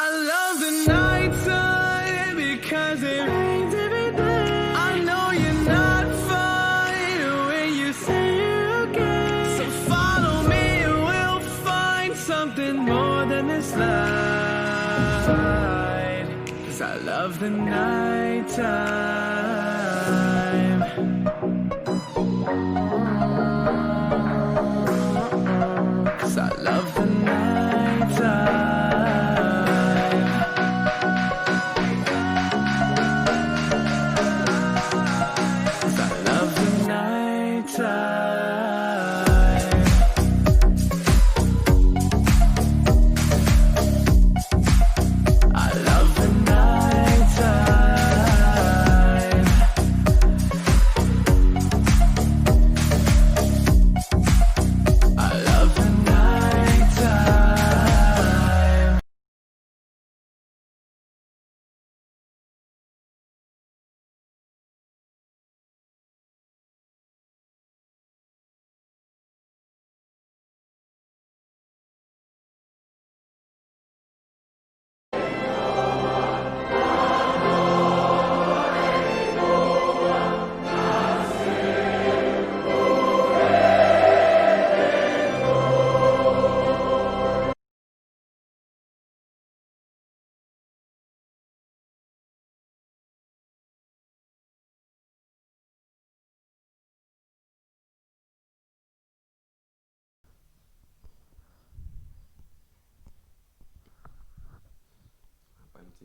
I love the nighttime because it rains every day. I know you're not fine when you say you're okay. So follow me and we'll find something more than this light. 'Cause I love the nighttime. 'Cause I love the nighttime.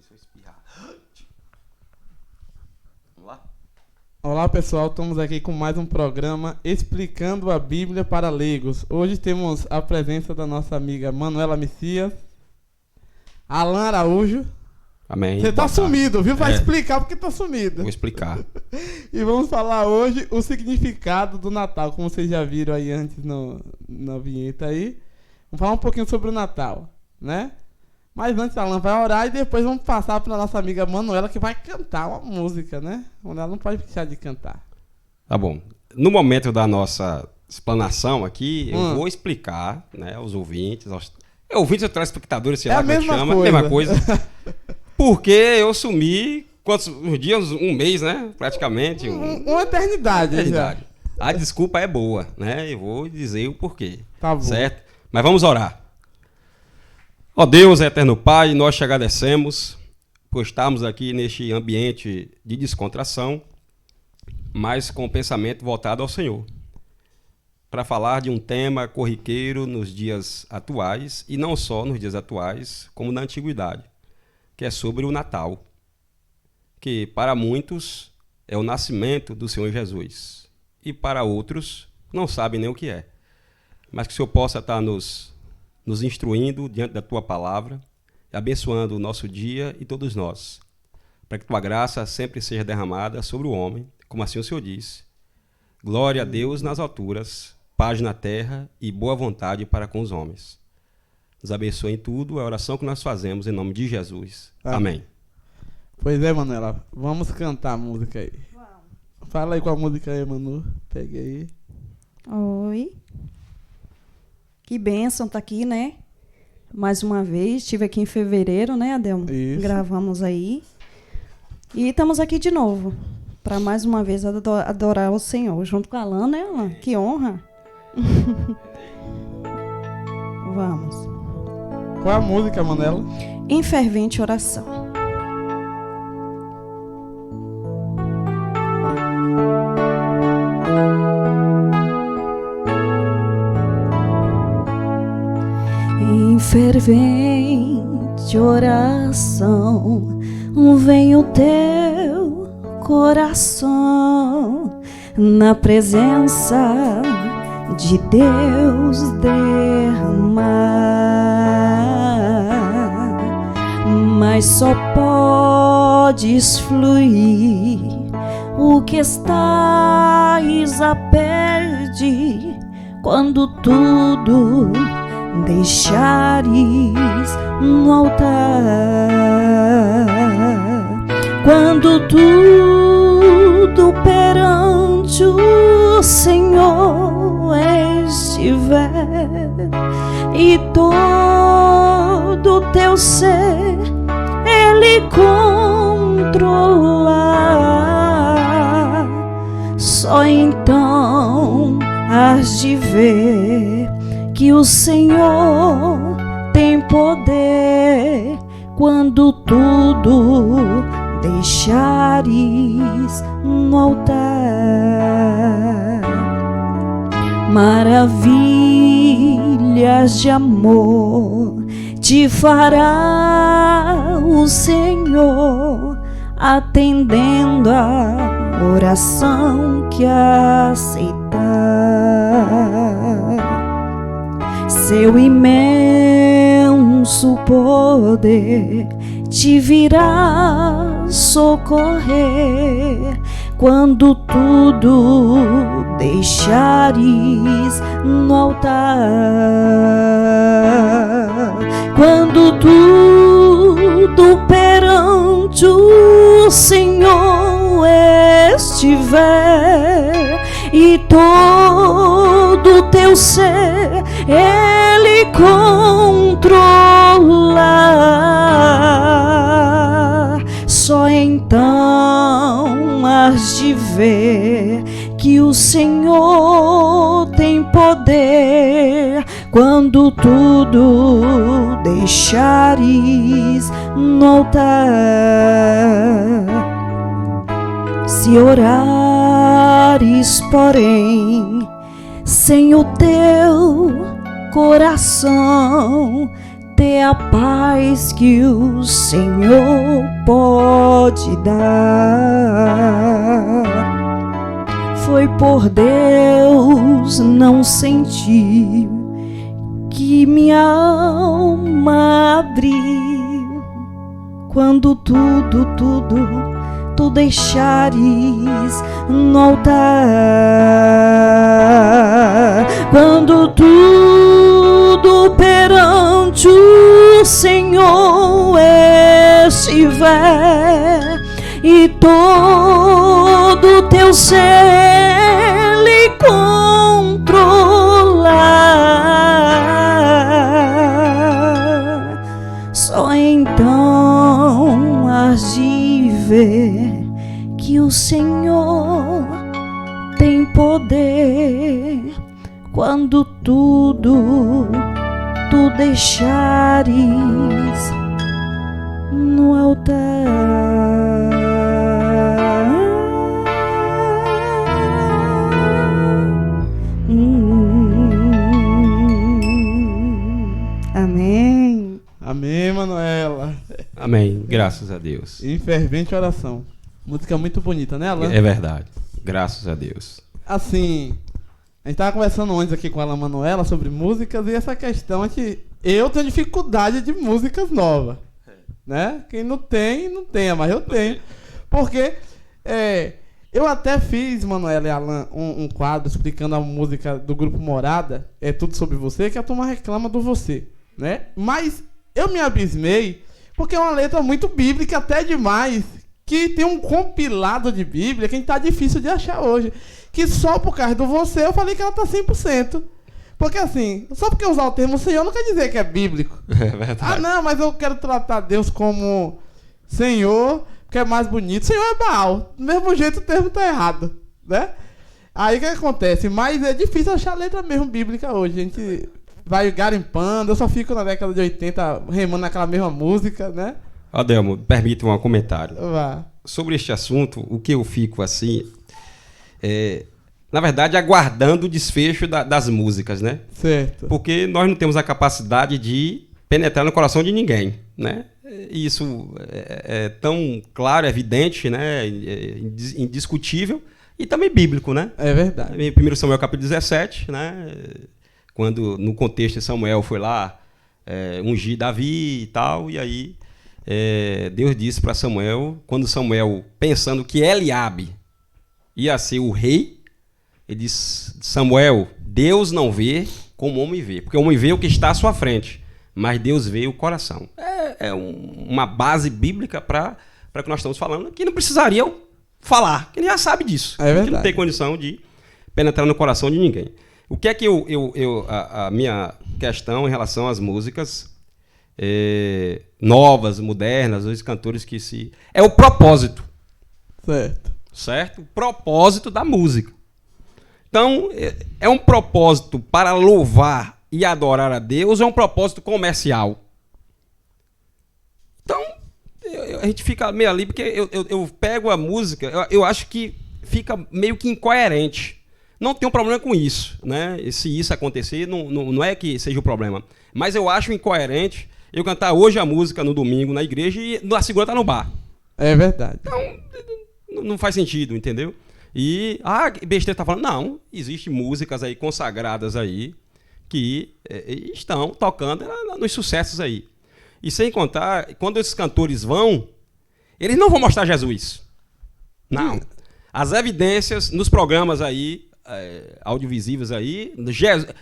Se eu espirrar. Vamos lá? Olá pessoal, estamos aqui com mais um programa Explicando a Bíblia para Leigos. Hoje temos a presença da nossa amiga Manuela Messias, Alan Araújo. Amém. Você tá sumido, viu? Vai explicar porque tá sumido. Vou explicar. E vamos falar hoje o significado do Natal, como vocês já viram aí antes na vinheta aí. Vamos falar um pouquinho sobre o Natal, né? Mas antes, Alan vai orar e depois vamos passar para a nossa amiga Manuela, que vai cantar uma música, né? Ela não pode deixar de cantar. Tá bom. No momento da nossa explanação aqui, eu vou explicar, né, aos ouvintes, ouvintes ou telespectadores, sei lá como é que chama, coisa. Mesma coisa. Porque eu sumi, quantos dias? Um mês, né? Praticamente. Uma eternidade. Eternidade. A desculpa é boa, né? Eu vou dizer o porquê. Tá bom. Certo? Mas vamos orar. Ó Deus, eterno Pai, nós te agradecemos por estarmos aqui neste ambiente de descontração, mas com o pensamento voltado ao Senhor, para falar de um tema corriqueiro nos dias atuais, e não só nos dias atuais, como na antiguidade, que é sobre o Natal, que para muitos é o nascimento do Senhor Jesus, e para outros não sabem nem o que é, mas que o Senhor possa estar nos instruindo diante da Tua Palavra, abençoando o nosso dia e todos nós, para que Tua graça sempre seja derramada sobre o homem, como assim o Senhor diz. Glória a Deus nas alturas, paz na terra e boa vontade para com os homens. Nos abençoe em tudo, é a oração que nós fazemos em nome de Jesus. Amém. Pois é, Manuela, vamos cantar a música aí. Vamos. Fala aí com a música aí, Manu. Pegue aí. Oi. Que bênção tá aqui, né? Mais uma vez, estive aqui em fevereiro, né, Adelmo? Isso. Gravamos aí. E estamos aqui de novo, para mais uma vez adorar o Senhor, junto com a Alan, né, Alan? Que honra. Vamos. Qual é a música, Manuela? Em fervente oração. Em fervente oração, vem o teu coração na presença de Deus derramar, mas só podes fluir o que estás a perde quando tudo deixares no altar, quando tudo perante o Senhor estiver e todo teu ser Ele controlar, só então hás de ver que o Senhor tem poder quando tudo deixares no altar. Maravilhas de amor te fará o Senhor, atendendo a oração que aceitar. Seu imenso poder te virá socorrer quando tudo deixares no altar. Quando tudo perante o Senhor estiver e todo teu ser Ele controlar, só então hás de ver que o Senhor tem poder quando tudo deixares no altar. Se orares, porém, sem o teu coração ter a paz que o Senhor pode dar, foi por Deus não sentir que minha alma abriu quando tudo tu deixares no altar. Quando tudo perante o Senhor estiver e todo teu ser Ele controlar, só então hás de ver que o Senhor tem poder quando tudo tu deixares no altar. Amém. Amém, Manuela. Amém. Graças a Deus. Em fervente oração. Música muito bonita, né, Alan? É verdade. Graças a Deus. Assim, a gente tava conversando antes aqui com a Manuela sobre músicas e essa questão é que eu tenho dificuldade de músicas novas, né? Quem não tem, não tem, mas eu tenho. Porque eu até fiz, Manuela e Alan, um quadro explicando a música do grupo Morada, É Tudo Sobre Você, que a turma reclama do você, né? Mas eu me abismei porque é uma letra muito bíblica, até demais, que tem um compilado de Bíblia que tá difícil de achar hoje. Que só por causa do você eu falei que ela tá 100%. Porque assim, só porque usar o termo Senhor não quer dizer que é bíblico. É verdade. Ah, não, mas eu quero tratar Deus como Senhor, que é mais bonito. Senhor é Baal. Do mesmo jeito o termo tá errado, né? Aí o que acontece? Mas é difícil achar a letra mesmo bíblica hoje. A gente vai garimpando, eu só fico na década de 80 remando naquela mesma música, né? Adelmo, permita um comentário. Vá. Sobre este assunto, o que eu fico assim, na verdade, aguardando o desfecho das músicas, né? Certo. Porque nós não temos a capacidade de penetrar no coração de ninguém, né? Isso é tão claro, evidente, né? Indiscutível e também bíblico, né? É verdade. Em 1 Samuel capítulo 17, né? Quando no contexto Samuel foi lá ungir Davi e tal, e aí Deus disse para Samuel, quando Samuel, pensando que Eliabe ia ser o rei, ele disse: Samuel, Deus não vê como o homem vê, porque o homem vê o que está à sua frente, mas Deus vê o coração. Uma base bíblica para o que nós estamos falando, que não precisaria falar, que ele já sabe disso. É verdade. Que não tem condição de penetrar no coração de ninguém. O que é que a minha questão em relação às músicas, novas, modernas, os cantores que se... É o propósito, Certo. certo? O propósito da música. Então, é um propósito para louvar e adorar a Deus, ou é um propósito comercial? Então, a gente fica meio ali, porque eu pego a música, eu acho que fica meio que incoerente. Não tem um problema com isso, né? Se isso acontecer, não é que seja o problema. Mas eu acho incoerente eu cantar hoje a música no domingo na igreja e na segunda tá no bar. É verdade. Então, não faz sentido, entendeu? E, besteira tá falando, não, existem músicas aí consagradas aí que estão tocando nos sucessos aí. E sem contar, quando esses cantores vão, eles não vão mostrar Jesus. Não. As evidências nos programas aí, audiovisivos aí,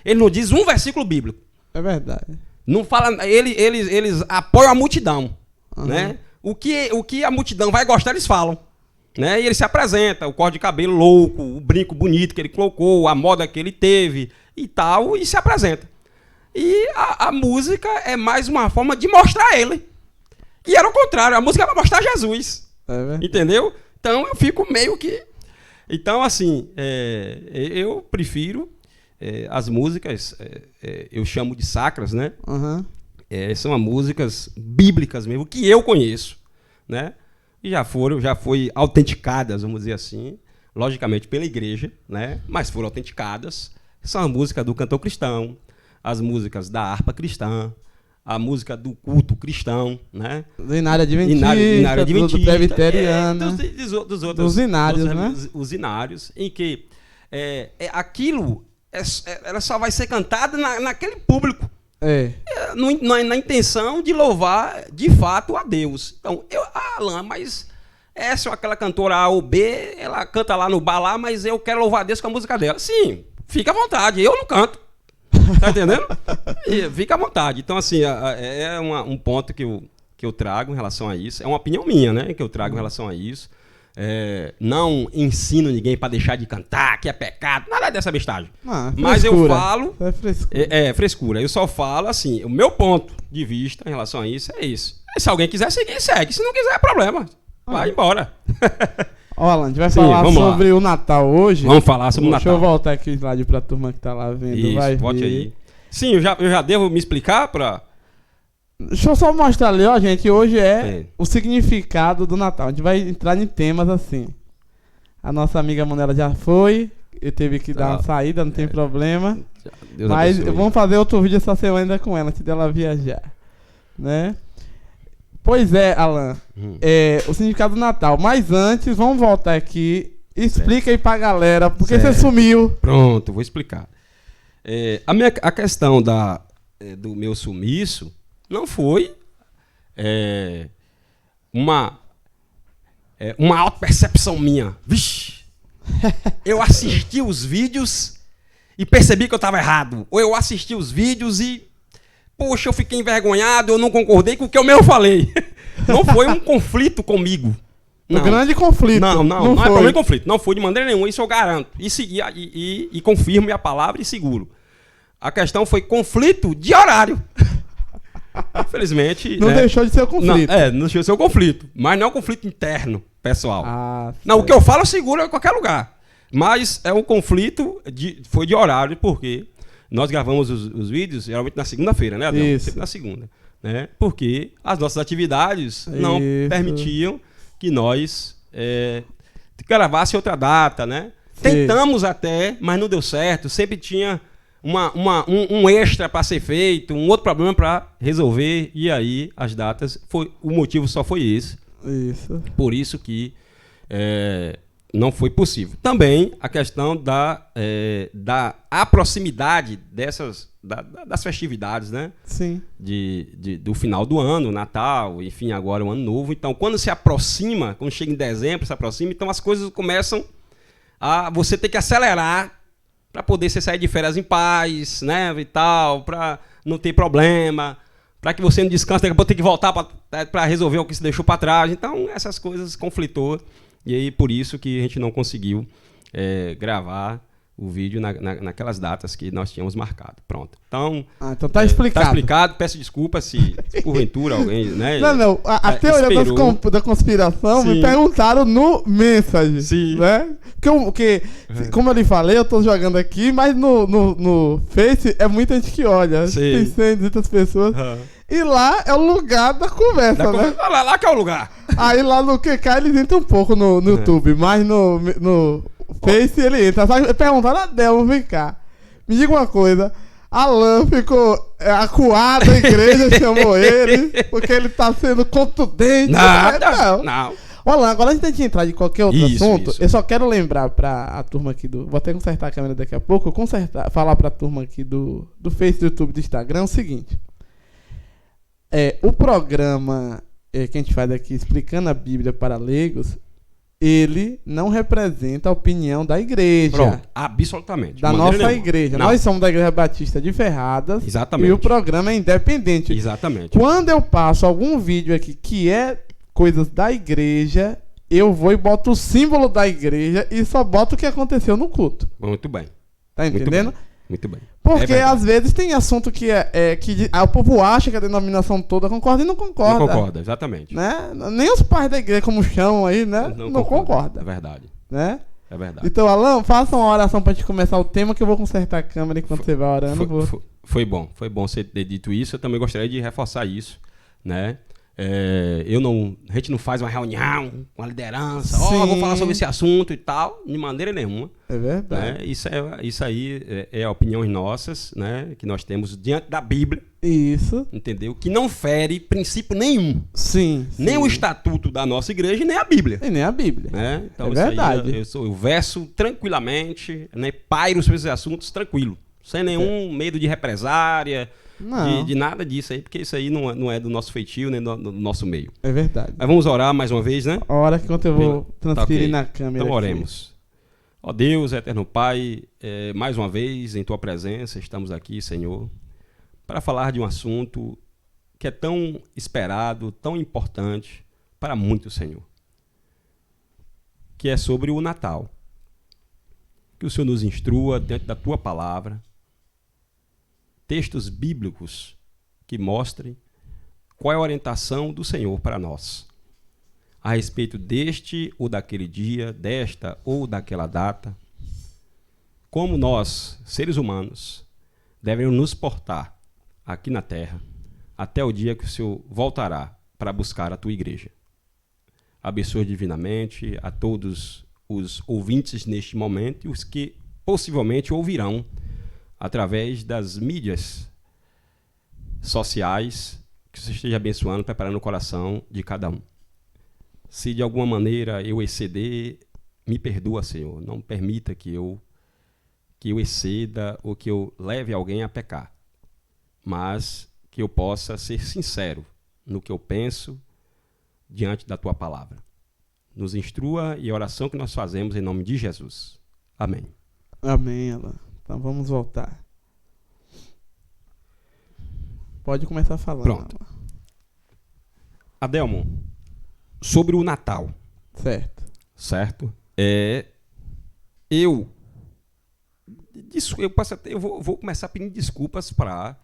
ele não diz um versículo bíblico. É verdade. Não fala, eles apoiam a multidão, né? O que a multidão vai gostar, eles falam, né? E ele se apresenta, o corte de cabelo louco, o brinco bonito que ele colocou, a moda que ele teve e tal, e se apresenta. E a música é mais uma forma de mostrar ele. E era o contrário, a música é para mostrar Jesus. Entendeu? Então eu fico meio que... Então, assim, eu prefiro as músicas, eu chamo de sacras, né? São as músicas bíblicas mesmo, que eu conheço, né? E já foi autenticadas, vamos dizer assim, logicamente pela igreja, né? Mas foram autenticadas. São as músicas do cantor cristão, as músicas da harpa cristã, a música do culto cristão, né? Do Inário Adventista, do Presbiteriano. Dos outros. Dos inários, né? Os inários, em que aquilo ela só vai ser cantada naquele público. Na intenção de louvar, de fato, a Deus. Então, Alan, mas essa ou aquela cantora A ou B, ela canta lá no bar lá, mas eu quero louvar a Deus com a música dela. Sim, fica à vontade, eu não canto. Tá entendendo? Fica à vontade. Então, assim, um ponto que eu trago em relação a isso. É uma opinião minha, né? Que eu trago em relação a isso. Não ensino ninguém para deixar de cantar, que é pecado, nada dessa bestagem. Mas eu falo... frescura. Eu só falo, assim, o meu ponto de vista em relação a isso é isso. Se alguém quiser seguir, segue. Se não quiser, é problema. Vai embora. Alan, a gente vai falar sobre o Natal hoje. Vamos falar sobre o Natal. Deixa eu voltar aqui o slide pra turma que tá lá vendo. Isso, volte aí. Sim, eu já devo me explicar para... Deixa eu só mostrar ali, ó, gente. Hoje o significado do Natal. A gente vai entrar em temas assim. A nossa amiga Manela já foi. Eu teve que dar uma saída, não tem problema. Deus mas abençoe. Vamos fazer outro vídeo essa semana ainda com ela, antes dela viajar. Né? Pois é, Alan. O significado do Natal. Mas antes, vamos voltar aqui. Explica aí pra galera, porque você sumiu. Pronto, vou explicar. A questão do meu sumiço não foi uma autopercepção minha. Vixe! Eu assisti os vídeos e percebi que eu estava errado. Ou eu assisti os vídeos e... Poxa, eu fiquei envergonhado, eu não concordei com o que eu mesmo falei. Não foi um conflito comigo. Um grande conflito. Não é problema de conflito. Não foi de maneira nenhuma, isso eu garanto. E confirmo minha palavra e seguro. A questão foi conflito de horário. Infelizmente... Não deixou de ser o conflito. Não deixou de ser o conflito. Mas não é um conflito interno, pessoal. Não, o que eu falo eu seguro em qualquer lugar. Mas é um conflito, foi de horário, porque... Nós gravamos os vídeos geralmente na segunda-feira, né, Adão? Sempre na segunda. Né? Porque as nossas atividades não permitiam que nós gravasse outra data, né? Tentamos até, mas não deu certo. Sempre tinha um extra para ser feito, um outro problema para resolver. E aí as datas, o motivo só foi esse. Por isso que não foi possível. Também a questão da proximidade das festividades, né? Sim. Do final do ano, Natal, enfim, agora o Ano Novo. Então, quando se aproxima, quando chega em dezembro, se aproxima, então as coisas começam a você ter que acelerar para poder você sair de férias em paz, né? E tal, para não ter problema, para que você não descanse, daqui a pouco tem que voltar para resolver o que se deixou para trás. Então, essas coisas conflitou. E aí, por isso que a gente não conseguiu gravar o vídeo naquelas datas que nós tínhamos marcado. Pronto. Então, Então tá explicado. tá explicado. Peço desculpa se porventura alguém, né? Não. A teoria da conspiração me perguntaram no Message. Sim. Né? Como eu lhe falei, eu tô jogando aqui, mas no Face é muita gente que olha. Sim. Tem 100, 200 pessoas. E lá é o lugar da conversa, né? Lá que é o lugar. Aí lá no QK eles entram um pouco no YouTube, mas no Face ele entra. Só perguntaram a Delmo, vem cá. Me diga uma coisa. Alan ficou acuado, a igreja chamou ele, porque ele tá sendo contundente. Não. Alan, agora a gente tem que entrar de qualquer outro assunto. Isso. Eu só quero lembrar pra a turma aqui vou até consertar a câmera daqui a pouco. Falar pra turma aqui do Face, do YouTube, do Instagram o seguinte. O programa que a gente faz aqui explicando a Bíblia para leigos, ele não representa a opinião da igreja. Pronto, absolutamente. Da nossa igreja. Não. Nós somos da Igreja Batista de Ferradas. Exatamente. E o programa é independente. Exatamente. Quando eu passo algum vídeo aqui que é coisas da igreja, eu vou e boto o símbolo da igreja e só boto o que aconteceu no culto. Muito bem. Tá entendendo? Muito bem. Porque às vezes tem assunto que o povo acha que a denominação toda concorda e não concorda. Não concorda, exatamente. Né? Nem os pais da igreja, como chamam aí, né? Não concorda. É verdade. Né? É verdade. Então, Alan, faça uma oração pra gente começar o tema, que eu vou consertar a câmera enquanto você vai orando. Foi bom você ter dito isso. Eu também gostaria de reforçar isso, né? A gente não faz uma reunião com a liderança, vou falar sobre esse assunto e tal, de maneira nenhuma. É verdade. Né? Isso aí é opiniões nossas, né? Que nós temos diante da Bíblia. Isso. Entendeu? Que não fere princípio nenhum. Sim. Nem o estatuto da nossa igreja, nem a Bíblia. E nem a Bíblia. Né? Então, é verdade. Eu verso tranquilamente, né? Pairo sobre esses assuntos tranquilo. Sem nenhum medo de represária. De nada disso aí, porque isso aí não é do nosso feitio, nem do nosso meio. É verdade. Mas vamos orar mais uma vez, né? Ora que enquanto eu vou transferir na câmera. Então oremos. Ó Deus, eterno Pai, mais uma vez em Tua presença estamos aqui, Senhor, para falar de um assunto que é tão esperado, tão importante para muitos, Senhor, que é sobre o Natal. Que o Senhor nos instrua dentro da Tua palavra, textos bíblicos que mostrem qual é a orientação do Senhor para nós a respeito deste ou daquele dia, desta ou daquela data, como nós, seres humanos, devemos nos portar aqui na terra até o dia que o Senhor voltará para buscar a tua igreja. Abençoe divinamente a todos os ouvintes neste momento e os que possivelmente ouvirão através das mídias sociais, que você esteja abençoando, preparando o coração de cada um. Se de alguma maneira eu exceder, me perdoa, Senhor. Não permita que eu exceda ou que eu leve alguém a pecar, mas que eu possa ser sincero no que eu penso diante da Tua palavra. Nos instrua e a oração que nós fazemos em nome de Jesus. Amém. Amém, Alan. Então vamos voltar. Pode começar falando. Pronto. Adelmo, sobre o Natal. Certo? Eu vou começar pedindo desculpas para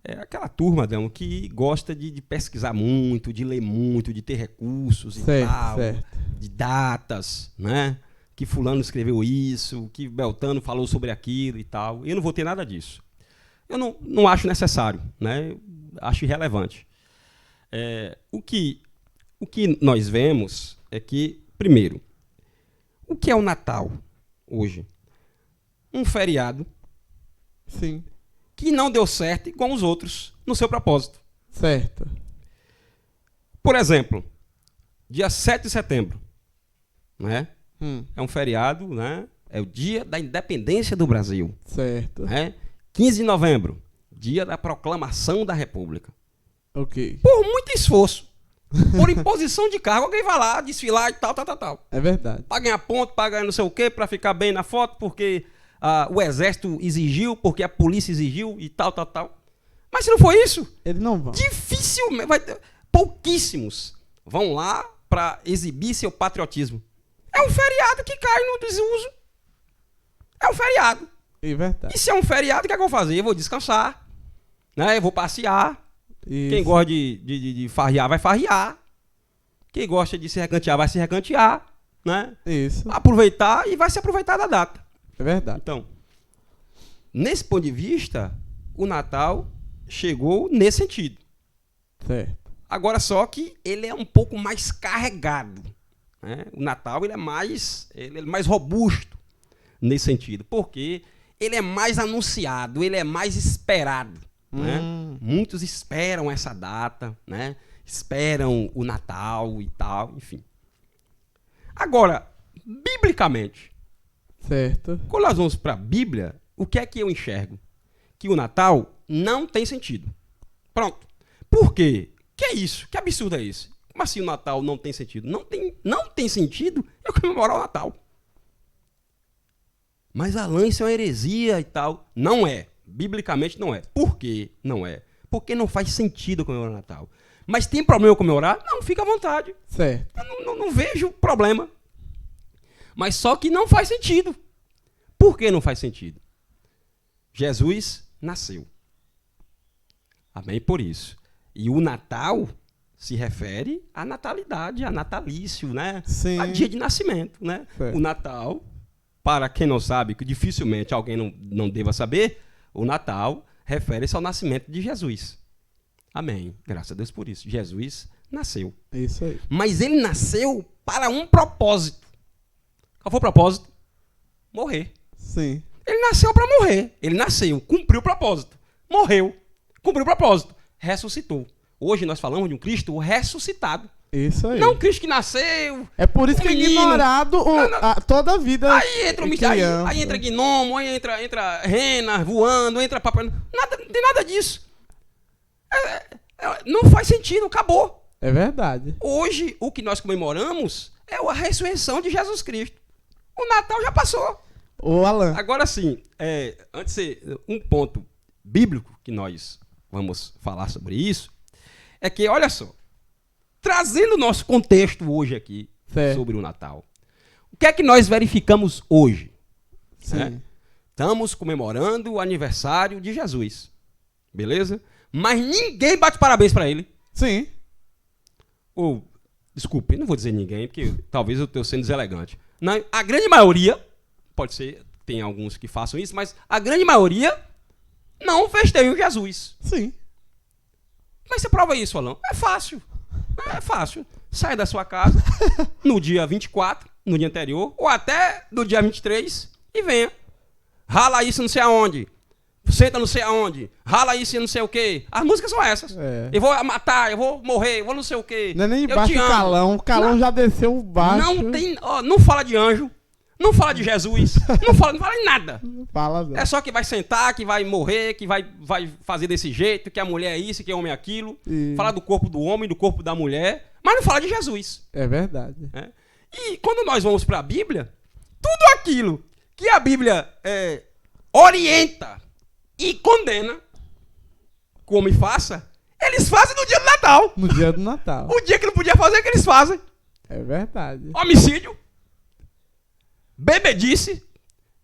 aquela turma, Adelmo, que gosta de pesquisar muito, de ler muito, de ter recursos e tal, de datas, né? Que fulano escreveu isso, que Beltano falou sobre aquilo e tal. Eu não vou ter nada disso. Eu não acho necessário, né? Acho irrelevante. O que nós vemos é que, primeiro, o que é o Natal hoje? Um feriado. Sim. Que não deu certo igual os outros no seu propósito. Certo. Por exemplo, dia 7 de setembro, né? É um feriado, né? É o dia da independência do Brasil. Certo. Né? 15 de novembro, dia da proclamação da República. Ok. Por muito esforço, por imposição de cargo, alguém vai lá desfilar e tal. É verdade. Para ganhar ponto, para ganhar não sei o quê, para ficar bem na foto, porque o exército exigiu, porque a polícia exigiu e tal. Mas se não for isso, eles não vão. Dificilmente, pouquíssimos vão lá para exibir seu patriotismo. É um feriado que cai no desuso. É um feriado. É verdade. E se é um feriado, o que é que eu vou fazer? Eu vou descansar, né? Eu vou passear. Isso. Quem gosta de farrear, vai farrear. Quem gosta de se recantear, vai se recantear, né? Isso. Aproveitar e vai se aproveitar da data. É verdade. Então, nesse ponto de vista, o Natal chegou nesse sentido. Certo. Agora só que ele é um pouco mais carregado, né? O Natal ele é mais robusto nesse sentido, porque ele é mais anunciado, ele é mais esperado, né? Muitos esperam essa data, né? Esperam o Natal e tal, enfim. Agora, biblicamente, Certo. quando nós vamos para a Bíblia, o que é que eu enxergo? Que o Natal não tem sentido. Pronto. Por quê? Que é isso? Que absurdo é esse? Como assim o Natal não tem sentido? Não tem sentido eu comemorar o Natal. Mas Alan, isso é uma heresia e tal. Não é. Biblicamente não é. Por quê? Não é. Porque não faz sentido comemorar o Natal. Mas tem problema eu comemorar? Não, fica à vontade. Certo. Eu não vejo problema. Mas só que não faz sentido. Por que não faz sentido? Jesus nasceu. Amém? Por isso. E o Natal se refere à natalidade, a natalício, né? Sim. A dia de nascimento, né? Certo. O Natal, para quem não sabe, que dificilmente alguém não deva saber, o Natal refere-se ao nascimento de Jesus. Amém. Graças a Deus por isso. Jesus nasceu. Isso aí. Mas ele nasceu para um propósito. Qual foi o propósito? Morrer. Sim. Ele nasceu para morrer. Ele nasceu, cumpriu o propósito. Morreu, cumpriu o propósito. Ressuscitou. Hoje nós falamos de um Cristo ressuscitado. Isso aí. Não um Cristo que nasceu. É por isso que é menino. ignorado toda a vida. Aí entra aí entra gnomo, aí entra rena voando, entra papai. Nada, não tem nada disso. Não faz sentido, acabou. É verdade. Hoje, o que nós comemoramos é a ressurreição de Jesus Cristo. O Natal já passou. Ô, Alan. Agora sim, antes de ser um ponto bíblico que nós vamos falar sobre isso, é que, olha só, trazendo o nosso contexto hoje aqui Certo. sobre o Natal, o que é que nós verificamos hoje? Sim. Né? Estamos comemorando o aniversário de Jesus, beleza? Mas ninguém bate parabéns para ele. Sim. Ou, desculpe, não vou dizer ninguém, porque talvez eu estou sendo deselegante. A grande maioria, pode ser, tem alguns que façam isso, mas a grande maioria não festejam Jesus. Sim. Mas você prova isso, Alan? É fácil. É fácil. Sai da sua casa no dia 24, no dia anterior, ou até no dia 23 e venha. Rala isso não sei aonde. Senta não sei aonde. Rala isso e não sei o quê. As músicas são essas. É. Eu vou matar, eu vou morrer, eu vou não sei o quê. Não é nem Eu baixo te amo. calão. O calão já desceu baixo. Não tem, não fala de anjo, não fala de Jesus, não fala em nada. Fala, não. É só que vai sentar, que vai morrer, que vai fazer desse jeito, que a mulher é isso, que o homem é aquilo. E- Fala do corpo do homem, do corpo da mulher, mas não fala de Jesus. É verdade. Né? E quando nós vamos para a Bíblia, tudo aquilo que a Bíblia orienta e condena, como faça, eles fazem no dia do Natal. No dia do Natal. O dia que não podia fazer, é que eles fazem. É verdade. Homicídio, bebedice,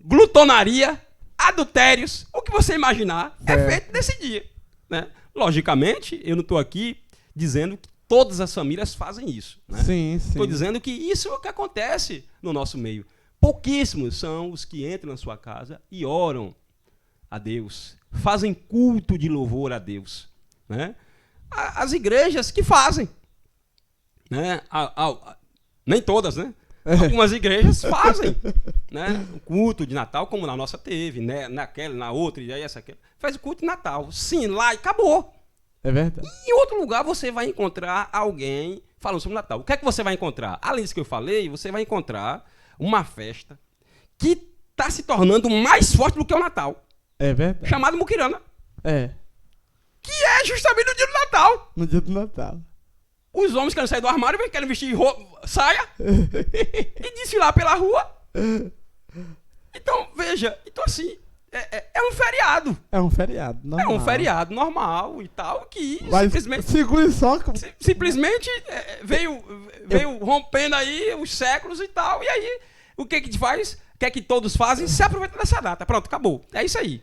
glutonaria, adultérios, o que você imaginar é feito nesse dia. Né? Logicamente, eu não estou aqui dizendo que todas as famílias fazem isso. Né? Sim, sim. Estou dizendo que isso é o que acontece no nosso meio. Pouquíssimos são os que entram na sua casa e oram a Deus, fazem culto de louvor a Deus. Né? As igrejas que fazem. Né? Nem todas, né? Algumas igrejas fazem, né? O culto de Natal, como na nossa teve, né? Naquela, na outra, e aí essa aqui. Faz o culto de Natal. Sim, lá e acabou. É verdade. Em outro lugar você vai encontrar alguém falando sobre o Natal. O que é que você vai encontrar? Além disso que eu falei, você vai encontrar uma festa que está se tornando mais forte do que o Natal, É verdade. chamada Muquirana, É. que é justamente no dia do Natal. No dia do Natal. Os homens querem sair do armário, querem vestir saia e desfilar pela rua. Então, veja, assim, é um feriado. É um feriado. Normal. É um feriado normal e tal, que Mas simplesmente... segure só. Simplesmente veio rompendo aí os séculos e tal, e aí o que a gente faz? O que é que todos fazem? Se aproveita dessa data. Pronto, acabou. É isso aí.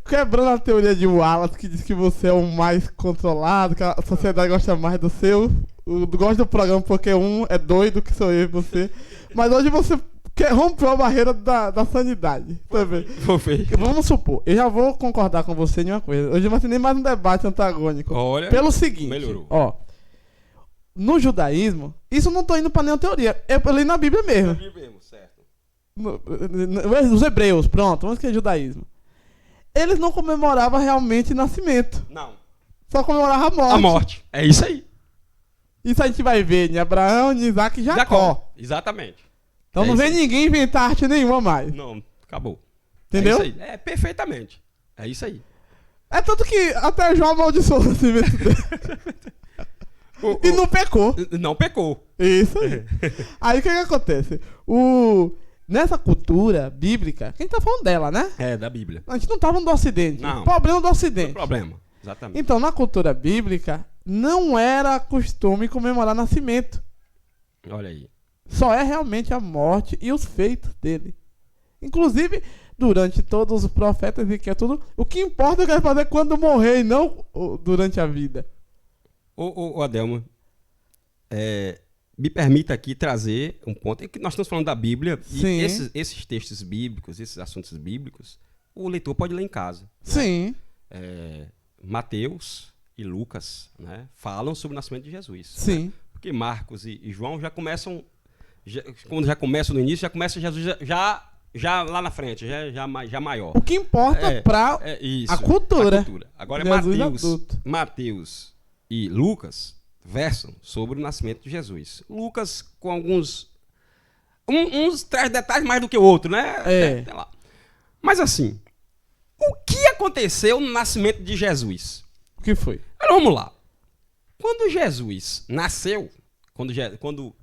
Quebrando a teoria de Wallace, que diz que você é o mais controlado, que a sociedade gosta mais do seu. Gosta do programa porque um é doido, que sou eu e você. Mas hoje você rompeu a barreira da sanidade. Também. Vou ver. Vamos supor, eu já vou concordar com você em uma coisa. Hoje não vai ter nem mais um debate antagônico. Olha, pelo seguinte, melhorou. ó. No judaísmo, isso eu não tô indo pra nenhuma teoria. Eu li na Bíblia mesmo. Certo. Os hebreus, pronto, vamos que é judaísmo. Eles não comemoravam realmente nascimento. Não. Só comemoravam a morte. A morte. É isso aí. Isso a gente vai ver em Abraão, em Isaac e Jacó. Exatamente. Então não vem ninguém inventar arte nenhuma mais. Não, acabou. Entendeu? É isso aí. É perfeitamente. É isso aí. É tanto que até João amaldiçoou o nascimento dele. E não pecou. Não pecou. Isso aí. Aí o que acontece? Nessa cultura bíblica, quem tá falando dela, né? É, da Bíblia. A gente não tá falando do Ocidente. Não. Problema do Ocidente. Não problema. Exatamente. Então, na cultura bíblica, não era costume comemorar nascimento. Olha aí. Só é realmente a morte e os feitos dele. Inclusive, durante todos os profetas e que é tudo, o que importa é o que vai fazer quando morrer e não durante a vida. Ô Adelmo, me permita aqui trazer um ponto. É que nós estamos falando da Bíblia. Sim. E esses textos bíblicos, esses assuntos bíblicos, o leitor pode ler em casa. Sim. Mateus e Lucas, né, falam sobre o nascimento de Jesus. Sim. Né? Porque Marcos e João já começam, quando já começam no início, já começa Jesus já lá na frente, já maior. O que importa para isso, a cultura. Agora Jesus Mateus e Lucas versam sobre o nascimento de Jesus. Lucas com alguns uns traz detalhes mais do que o outro, né? Tem lá. Mas assim, o que aconteceu no nascimento de Jesus? O que foi? Agora, vamos lá. Quando Jesus nasceu, quando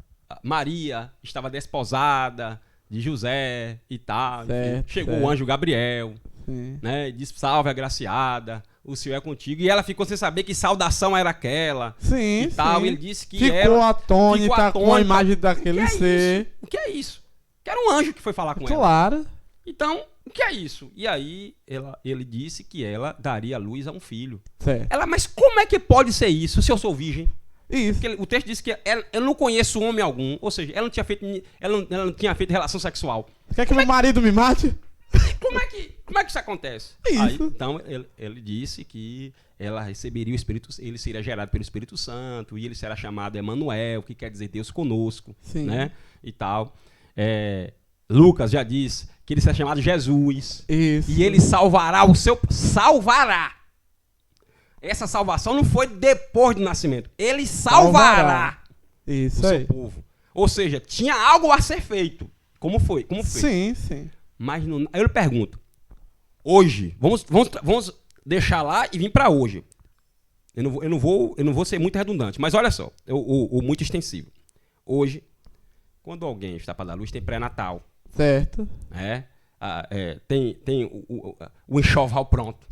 Maria estava desposada de José e tal, enfim, chegou o anjo Gabriel, né, e disse: salve, agraciada, o Senhor é contigo. E ela ficou sem saber que saudação era aquela. Sim, e tal. E ele disse que ficou atônita com a imagem daquele ser. O que é isso? Que era um anjo que foi falar com ela. Claro. Então, o que é isso? E aí, ele disse que ela daria luz a um filho. Certo. Ela, mas como é que pode ser isso se eu sou virgem? Isso. Porque o texto diz que eu não conheço homem algum, ou seja, ela não tinha feito relação sexual. Quer que meu marido me mate? Como é que isso acontece? Isso. Aí, então, ele disse que ela receberia o Espírito, ele seria gerado pelo Espírito Santo, e ele será chamado Emanuel, que quer dizer Deus conosco, né? E tal. Lucas já diz que ele será chamado Jesus. Isso. E ele salvará salvará. Essa salvação não foi depois do nascimento. Ele salvará isso o seu aí. povo. Ou seja, tinha algo a ser feito. Como foi? Sim, sim. Mas aí eu lhe pergunto. Hoje, vamos deixar lá e vir para hoje. Eu não vou ser muito redundante, mas olha só, o muito extensivo. Hoje, quando alguém está para dar luz, tem pré-natal. Certo. Tem o enxoval pronto.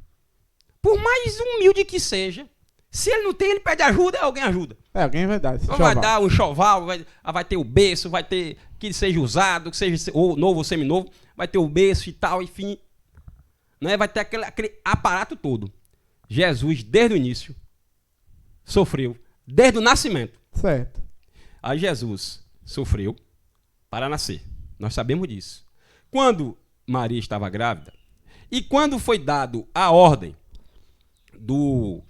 Por mais humilde que seja, se ele não tem, ele pede ajuda, alguém ajuda. Alguém vai dar. Vai dar o enxoval, vai ter o berço, vai ter que seja usado, que seja ou novo ou seminovo, vai ter o berço e tal, enfim. Né? Vai ter aquele aparato todo. Jesus, desde o início, sofreu, desde o nascimento. Certo. Aí Jesus sofreu para nascer. Nós sabemos disso. Quando Maria estava grávida, e quando foi dado a ordem do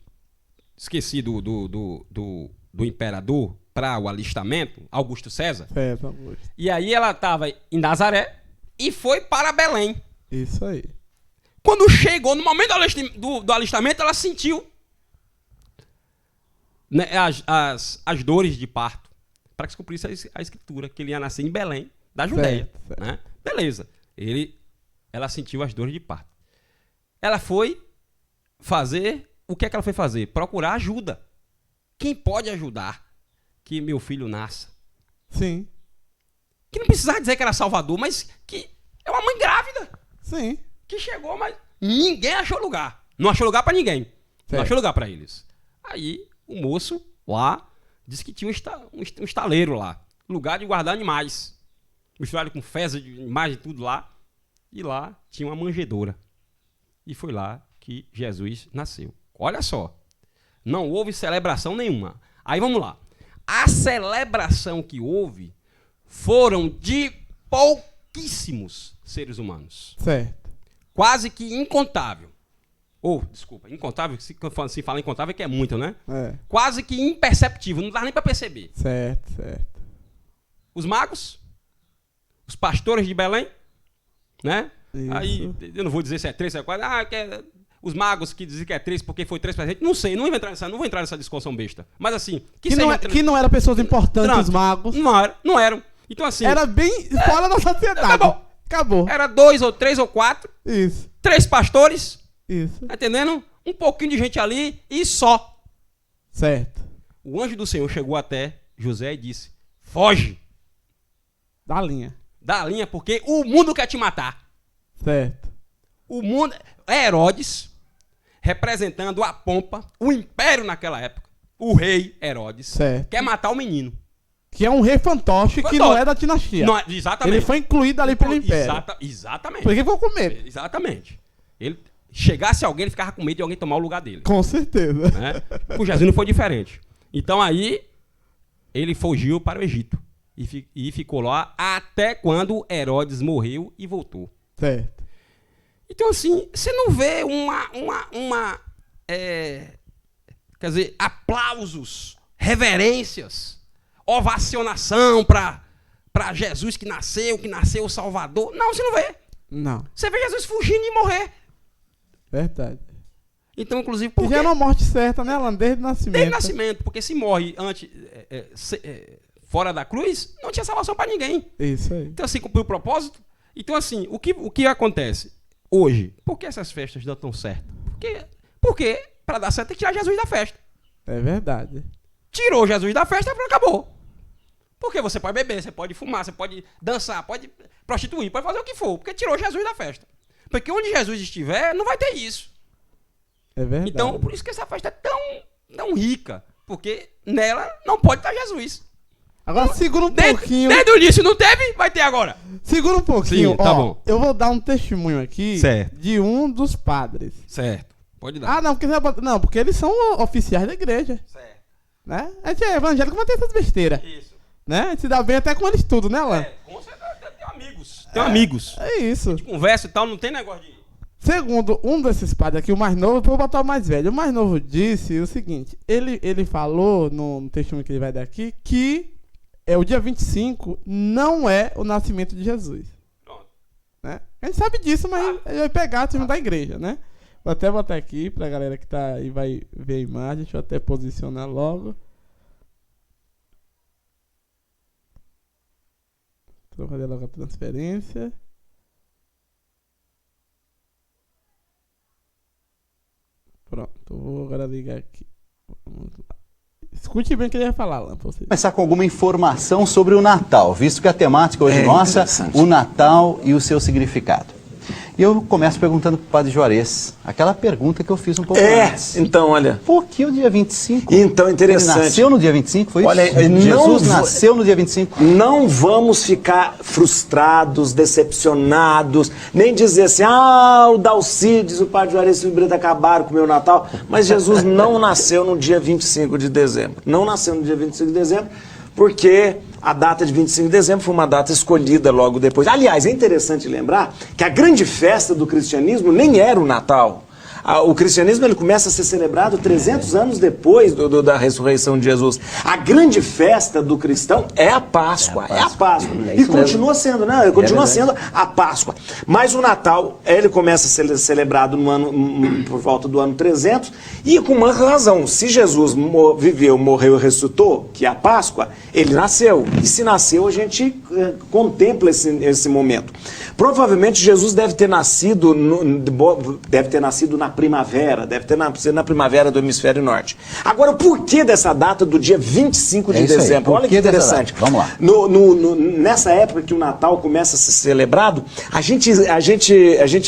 imperador para o alistamento, Augusto César. Certo, Augusto. E aí ela estava em Nazaré e foi para Belém. Isso aí. Quando chegou no momento do alistamento, ela sentiu, né, as dores de parto. Para que se cumprisse a escritura, que ele ia nascer em Belém, da Judéia. Certo. Né? Beleza. Ela sentiu as dores de parto. Ela foi fazer... O que é que ela foi fazer? Procurar ajuda. Quem pode ajudar que meu filho nasça? Sim. Que não precisava dizer que era Salvador, mas que é uma mãe grávida. Sim. Que chegou, mas ninguém achou lugar. Não achou lugar para ninguém. Certo. Não achou lugar para eles. Aí o moço lá disse que tinha um estaleiro lá. Lugar de guardar animais. misturado com fezes, de imagem, tudo lá. E lá tinha uma manjedoura. E foi lá que Jesus nasceu. Olha só, não houve celebração nenhuma. Aí vamos lá. A celebração que houve foram de pouquíssimos seres humanos. Certo. Quase que incontável. Desculpa, incontável, se fala incontável que é muito, né? É. Quase que imperceptível, não dá nem para perceber. Certo, certo. Os magos, os pastores de Belém, né? Isso. Aí, eu não vou dizer se é 3, se é 4. Os magos que dizem que é 3 porque foi 3 presentes. Não sei, não vou entrar nessa discussão besta. Mas assim... Que não eram pessoas importantes, os magos. Não eram. Então assim... Era bem fora da sociedade. Acabou. Era 2 ou 3 ou 4. Isso. 3 pastores. Isso. Tá entendendo? Um pouquinho de gente ali e só. Certo. O anjo do Senhor chegou até José e disse: foge Da linha. da linha porque o mundo quer te matar. Certo. O mundo... Herodes, representando a pompa, o império naquela época, o rei Herodes, Certo. quer matar o menino. Que é um rei fantoche que não é da dinastia. Não, exatamente. Ele foi incluído ali pelo império. Exatamente. Por que ficou com medo? Exatamente. Ele chegasse alguém, ele ficava com medo de alguém tomar o lugar dele. Com certeza. Né? O Jesus não foi diferente. Então aí, ele fugiu para o Egito. E ficou lá até quando Herodes morreu e voltou. Certo. Então assim, você não vê quer dizer, aplausos, reverências, ovacionação para Jesus que nasceu o Salvador. Não, você não vê. Não. Você vê Jesus fugindo e morrer. Verdade. Então, inclusive, E por já é uma morte certa, né, Alan? Desde o nascimento. Desde o nascimento, porque se morre antes, fora da cruz, não tinha salvação para ninguém. Isso aí. Então, assim, cumpriu o propósito. Então, assim, o que acontece hoje? Por que essas festas dão tão certo? Porque para dar certo tem que tirar Jesus da festa. É verdade. Tirou Jesus da festa, acabou. Porque você pode beber, você pode fumar, você pode dançar, pode prostituir, pode fazer o que for, porque tirou Jesus da festa. Porque onde Jesus estiver, não vai ter isso. É verdade. Então, por isso que essa festa é tão rica, porque nela não pode estar Jesus. Agora segura um pouquinho. Desde o início não teve, vai ter agora. Segura um pouquinho. Sim, tá ó, bom. Eu vou dar um testemunho aqui Certo. de um dos padres. Certo, pode dar. Não, porque eles são oficiais da igreja. Certo. Né? A gente é evangélico, mas tem essas besteiras. Isso. Né? A gente se dá bem até com eles tudo, né, Alan? Com certeza, tem amigos. Tem amigos. É isso. A gente conversa e tal, não tem negócio de... Segundo um desses padres aqui, o mais novo, vou botar o mais velho. O mais novo disse o seguinte: ele falou no testemunho que ele vai dar aqui que o dia 25 não é o nascimento de Jesus. Pronto. Né? A gente sabe disso, mas ele vai pegar o time da igreja, né? Vou até botar aqui pra galera que tá aí vai ver a imagem. Deixa eu até posicionar logo. Vou fazer logo a transferência. Pronto, vou agora ligar aqui. Vamos lá. Escute bem o que ele vai falar lá pra você. Começar com alguma informação sobre o Natal, visto que a temática hoje nossa, o Natal e o seu significado. E eu começo perguntando para o Padre Juarez, aquela pergunta que eu fiz um pouco antes. Então, olha... Por que o dia 25? Então, interessante. Ele nasceu no dia 25, foi Olha, isso? Jesus nasceu no dia 25? Não vamos ficar frustrados, decepcionados, nem dizer assim, o Dalcides, o Padre Juarez e o Brito acabaram com o meu Natal, mas Jesus não nasceu no dia 25 de dezembro. Não nasceu no dia 25 de dezembro, porque a data de 25 de dezembro foi uma data escolhida logo depois. Aliás, é interessante lembrar que a grande festa do cristianismo nem era o Natal. O cristianismo ele começa a ser celebrado 300 anos depois da ressurreição de Jesus. A grande festa do cristão é a Páscoa. É a Páscoa. E continua sendo, né? Continua sendo a Páscoa. Mas o Natal, ele começa a ser celebrado no ano, por volta do ano 300, e com uma razão. Se Jesus viveu, morreu e ressuscitou, que é a Páscoa, ele nasceu. E se nasceu, a gente contempla esse momento. Provavelmente Jesus deve ter nascido na primavera, deve ter nascido na primavera do hemisfério norte. Agora, o porquê dessa data do dia 25 de dezembro? Olha que interessante. Vamos lá. Nessa época que o Natal começa a ser celebrado, a gente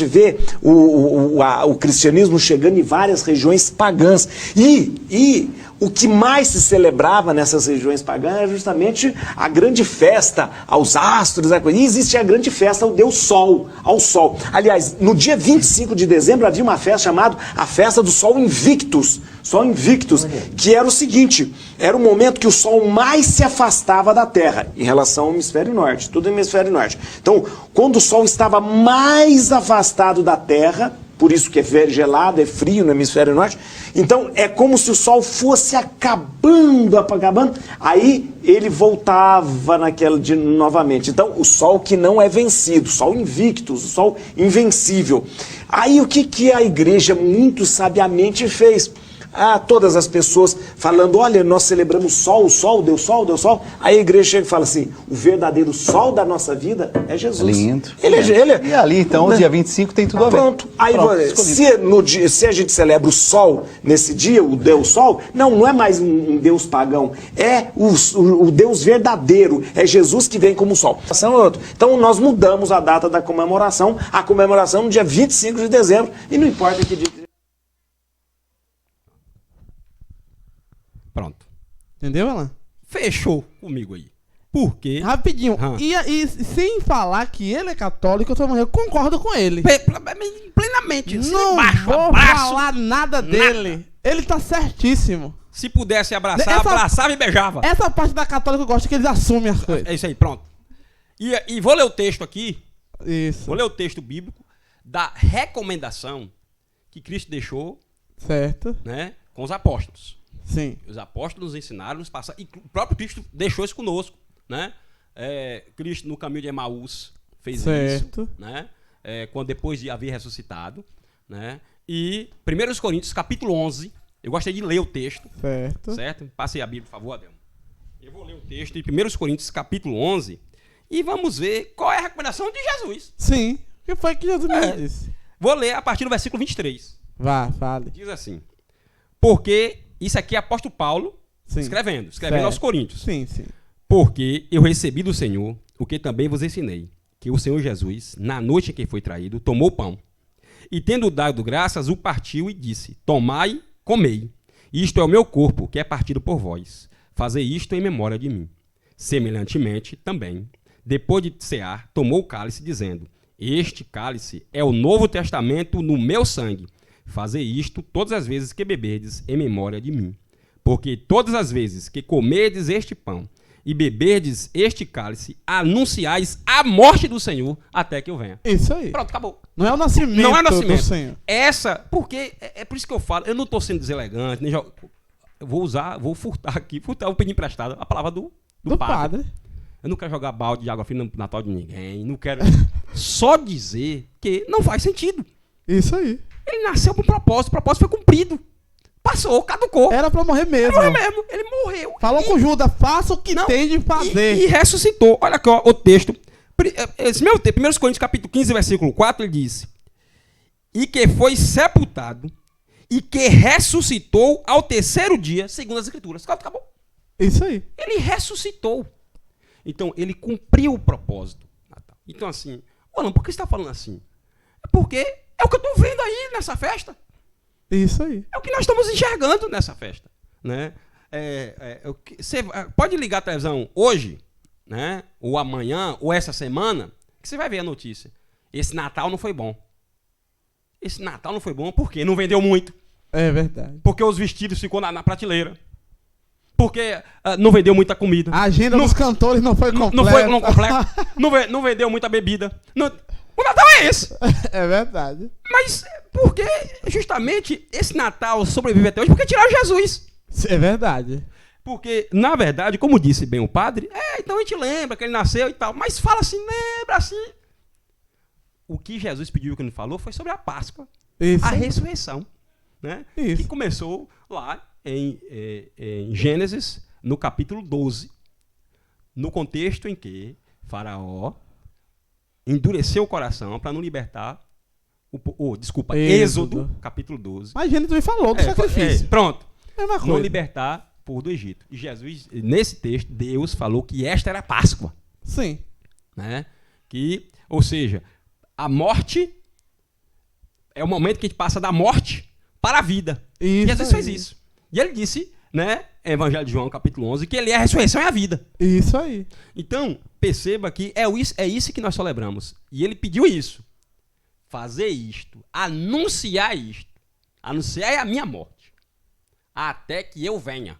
vê o cristianismo chegando em várias regiões pagãs. E o que mais se celebrava nessas regiões pagãs era justamente a grande festa aos astros, e existia a grande festa ao Deus Sol, ao Sol. Aliás, no dia 25 de dezembro havia uma festa chamada a festa do Sol Invictus, que era o seguinte, era o momento que o Sol mais se afastava da Terra em relação ao hemisfério norte, tudo hemisfério norte. Então, quando o Sol estava mais afastado da Terra, por isso que é gelado, é frio no hemisfério norte, então é como se o Sol fosse acabando, aí ele voltava novamente. Então, o Sol que não é vencido, o Sol Invictus, o Sol invencível. Aí o que a igreja muito sabiamente fez? Todas as pessoas falando, olha, nós celebramos o Sol, Deus Sol. Aí a igreja chega e fala assim, o verdadeiro Sol da nossa vida é Jesus. Lindo. Ele é E ali, então, o dia 25 tem tudo a ver. Pronto. Aí, se a gente celebra o Sol nesse dia, o Deus Sol, não é mais um Deus pagão, é o Deus verdadeiro, é Jesus que vem como Sol. Então nós mudamos a data da comemoração, a comemoração no dia 25 de dezembro, e não importa que dia. Pronto. Entendeu, Alan? Fechou comigo aí. Por quê? Rapidinho. E sem falar que ele é católico, eu concordo com ele. Plenamente. Não vou falar nada dele. Ele tá certíssimo. Se pudesse abraçava e beijava. Essa parte da católica eu gosto que eles assumem as coisas. É isso aí, pronto. E vou ler o texto aqui. Isso. Vou ler o texto bíblico da recomendação que Cristo deixou, Certo. né, com os apóstolos. Sim. Os apóstolos nos ensinaram, nos passaram, e o próprio Cristo deixou isso conosco, né? Cristo no caminho de Emaús fez certo. isso, né? Quando depois de haver ressuscitado, né? E 1 Coríntios capítulo 11, eu gostaria de ler o texto, certo? Passe a Bíblia, por favor, Adelmo. Eu vou ler o texto de 1 Coríntios capítulo 11 e vamos ver qual é a recomendação de Jesus. Sim. O que foi que Jesus me disse? Vou ler a partir do versículo 23. Vá, fale. Diz assim, porque isso aqui é apóstolo Paulo escrevendo aos Coríntios. Sim, sim. Porque eu recebi do Senhor o que também vos ensinei, que o Senhor Jesus, na noite em que foi traído, tomou o pão, e tendo dado graças, o partiu e disse, tomai, comei, isto é o meu corpo, que é partido por vós, fazei isto em memória de mim. Semelhantemente, também, depois de cear, tomou o cálice, dizendo, este cálice é o novo testamento no meu sangue, fazei isto todas as vezes que beberdes em memória de mim. Porque todas as vezes que comerdes este pão e beberdes este cálice, anunciais a morte do Senhor até que eu venha. Isso aí. Pronto, acabou. Não é o nascimento, do Senhor. Porque é por isso que eu falo, eu não estou sendo deselegante, nem eu vou furtar, vou pedir emprestado a palavra do padre. Eu não quero jogar balde de água fria no Natal de ninguém, não quero só dizer que não faz sentido. Isso aí. Ele nasceu com um propósito, o propósito foi cumprido. Passou, caducou. Era pra morrer mesmo. Ele morreu. Falou com Judas, faça o que tem de fazer. E ressuscitou. Olha aqui, ó, o texto. Esse meu texto, 1 Coríntios capítulo 15, versículo 4, ele diz, e que foi sepultado e que ressuscitou ao terceiro dia, segundo as Escrituras. Acabou. Isso aí. Ele ressuscitou. Então, ele cumpriu o propósito. Então, assim, Alan, por que você está falando assim? É porque é o que eu estou vendo aí nessa festa. Isso aí. É o que nós estamos enxergando nessa festa. Né? Você pode ligar a televisão hoje, né? Ou amanhã, ou essa semana, que você vai ver a notícia. Esse Natal não foi bom. Esse Natal não foi bom porque não vendeu muito. É verdade. Porque os vestidos ficou na prateleira. Porque não vendeu muita comida. A agenda dos cantores não foi completa. Não foi completa. não vendeu muita bebida. O Natal é esse. É verdade. Mas porque justamente esse Natal sobrevive até hoje porque tiraram Jesus. É verdade. Porque, na verdade, como disse bem o padre, então a gente lembra que ele nasceu e tal. Mas fala assim, lembra assim. O que Jesus pediu que ele falou foi sobre a Páscoa. Isso. A ressurreição. Né? Isso. Que começou lá em Gênesis, no capítulo 12. No contexto em que Faraó endureceu o coração para não libertar Êxodo, capítulo 12. Mas a gente também falou do sacrifício. Pronto. Mesma coisa. Não libertar o povo do Egito. E Jesus, nesse texto, Deus falou que esta era a Páscoa. Sim. Né? Ou seja, a morte é o momento que a gente passa da morte para a vida. Isso Jesus fez isso. E ele disse, né? Evangelho de João, capítulo 11, que ele é a ressurreição e a vida. Isso aí. Então, perceba que é isso que nós celebramos. E ele pediu isso. Fazer isto, anunciar isto. Anunciar a minha morte. Até que eu venha.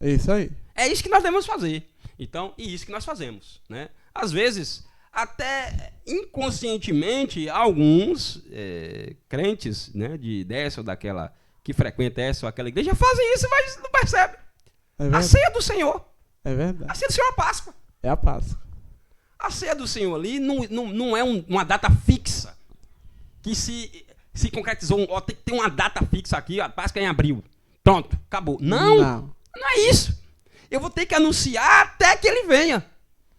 Isso aí. É isso que nós devemos fazer. Então, e isso que nós fazemos, né? Às vezes, até inconscientemente, alguns crentes, né, dessa ou daquela, que frequentam essa ou aquela igreja, fazem isso, mas não percebem. É A verdade. ceia do Senhor. É verdade. A ceia do Senhor é a Páscoa. É a Páscoa. A ceia do Senhor ali não é uma data fixa que se concretizou. Ó, tem que ter uma data fixa aqui, a Páscoa é em abril. Pronto, acabou. Não é isso. Eu vou ter que anunciar até que ele venha.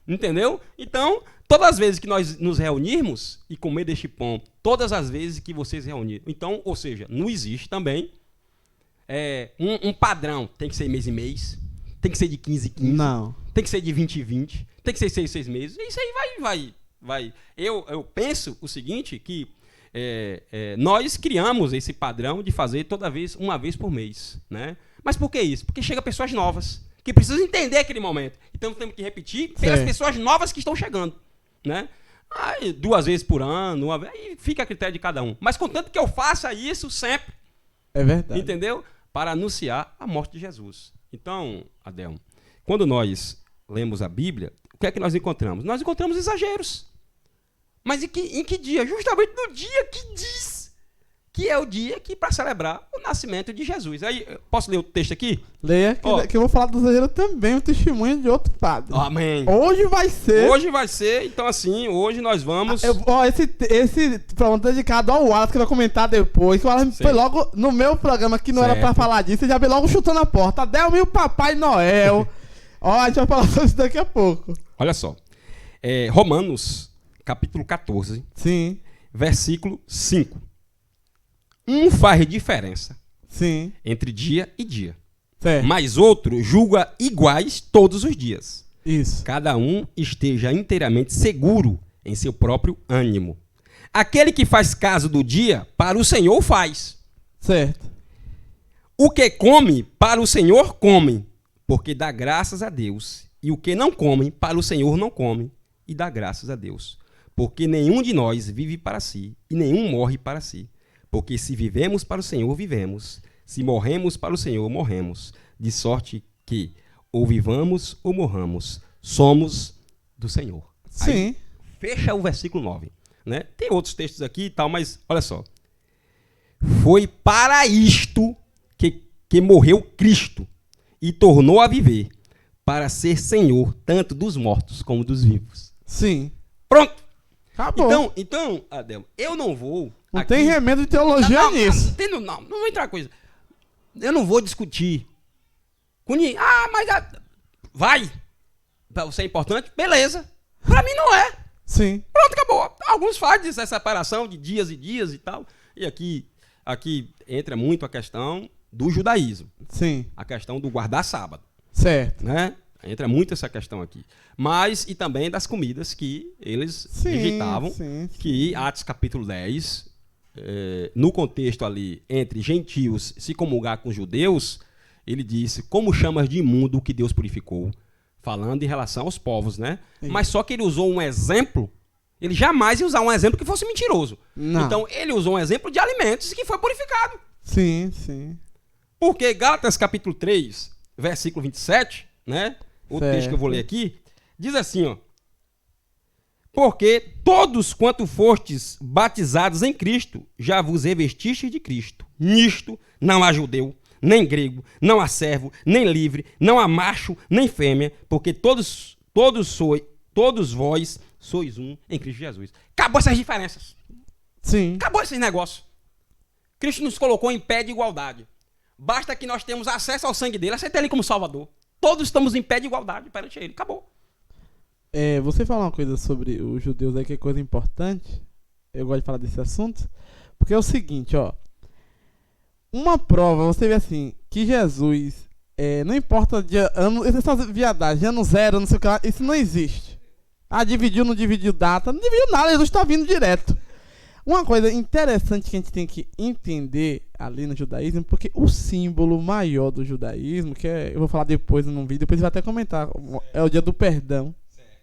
Entendeu? Então, todas as vezes que nós nos reunirmos e comer deste pão, todas as vezes que vocês reunirem. Então, ou seja, não existe também um padrão. Tem que ser mês em mês, tem que ser de 15 em 15, Não. tem que ser de 20 em 20, tem que ser 6 em 6 meses. Isso aí vai. Eu penso o seguinte, que nós criamos esse padrão de fazer uma vez por mês, né? Mas por que isso? Porque chega pessoas novas que precisam entender aquele momento. Então temos que repetir pelas pessoas novas que estão chegando, né? Aí, 2 vezes por ano, aí fica a critério de cada um. Mas contanto que eu faça isso sempre, É verdade. entendeu? Para anunciar a morte de Jesus. Então, Adelmo, quando nós lemos a Bíblia, o que é que nós encontramos? Nós encontramos exageros. Mas em que dia? Justamente no dia que diz que é o dia para celebrar o nascimento de Jesus. Aí, posso ler o texto aqui? Leia, que eu vou falar do exagero também, um testemunho de outro padre. Amém. Hoje vai ser... Hoje vai ser, então assim, hoje nós vamos... Esse programa dedicado ao Wallace, que vai comentar depois, que o Wallace foi logo no meu programa, que não era pra falar disso, ele já veio logo chutando a porta. Adelmo e o Papai Noel. Ó, a gente vai falar sobre isso daqui a pouco. Olha só. Romanos, capítulo 14, Sim, versículo 5. Faz diferença sim. entre dia e dia, Certo. mas outro julga iguais todos os dias. Isso. Cada um esteja inteiramente seguro em seu próprio ânimo. Aquele que faz caso do dia, para o Senhor faz. Certo. O que come, para o Senhor come, porque dá graças a Deus. E o que não come, para o Senhor não come, e dá graças a Deus. Porque nenhum de nós vive para si, e nenhum morre para si. Porque se vivemos para o Senhor, vivemos. Se morremos para o Senhor, morremos. De sorte que, ou vivamos ou morramos, somos do Senhor. Sim. Aí, fecha o versículo 9. Né? Tem outros textos aqui e tal, mas olha só. Foi para isto que morreu Cristo e tornou a viver, para ser Senhor tanto dos mortos como dos vivos. Sim. Pronto. Acabou. Então, Adelmo, eu não vou... Não aqui... tem remédio de teologia nisso. Não vou entrar coisa. Eu não vou discutir com ninguém. Mas... Vai. Pra você é importante? Beleza. Pra mim não é. Sim. Pronto, acabou. Alguns fazem essa separação de dias e dias e tal. E aqui entra muito a questão do judaísmo. Sim. A questão do guardar sábado. Certo. Né? Entra muito essa questão aqui. Mas, e também das comidas que eles rejeitavam, que Atos capítulo 10, no contexto ali, entre gentios se comungar com judeus, ele disse, como chamas de imundo o que Deus purificou, falando em relação aos povos, né? Sim. Mas só que ele usou um exemplo, ele jamais ia usar um exemplo que fosse mentiroso. Não. Então, ele usou um exemplo de alimentos que foi purificado. Sim, sim. Porque Gálatas capítulo 3, versículo 27, né? O texto que eu vou ler aqui, diz assim, ó. Porque todos quanto fostes batizados em Cristo, já vos revestistes de Cristo. Nisto não há judeu, nem grego, não há servo, nem livre, não há macho, nem fêmea, porque todos vós sois um em Cristo Jesus. Acabou essas diferenças. Sim. Acabou esses negócios. Cristo nos colocou em pé de igualdade. Basta que nós tenhamos acesso ao sangue dele, aceita ele como Salvador. Todos estamos em pé de igualdade perante ele. Acabou. Você falou uma coisa sobre os judeus aí, que é coisa importante. Eu gosto de falar desse assunto. Porque é o seguinte, ó. Uma prova, você vê assim, que Jesus, não importa de ano, essas viadagens, de ano zero, não sei o que lá, isso não existe. Dividiu, não dividiu data, não dividiu nada, Jesus está vindo direto. Uma coisa interessante que a gente tem que entender ali no judaísmo, porque o símbolo maior do judaísmo, que é, eu vou falar depois num vídeo, depois vai até comentar, é o dia do perdão.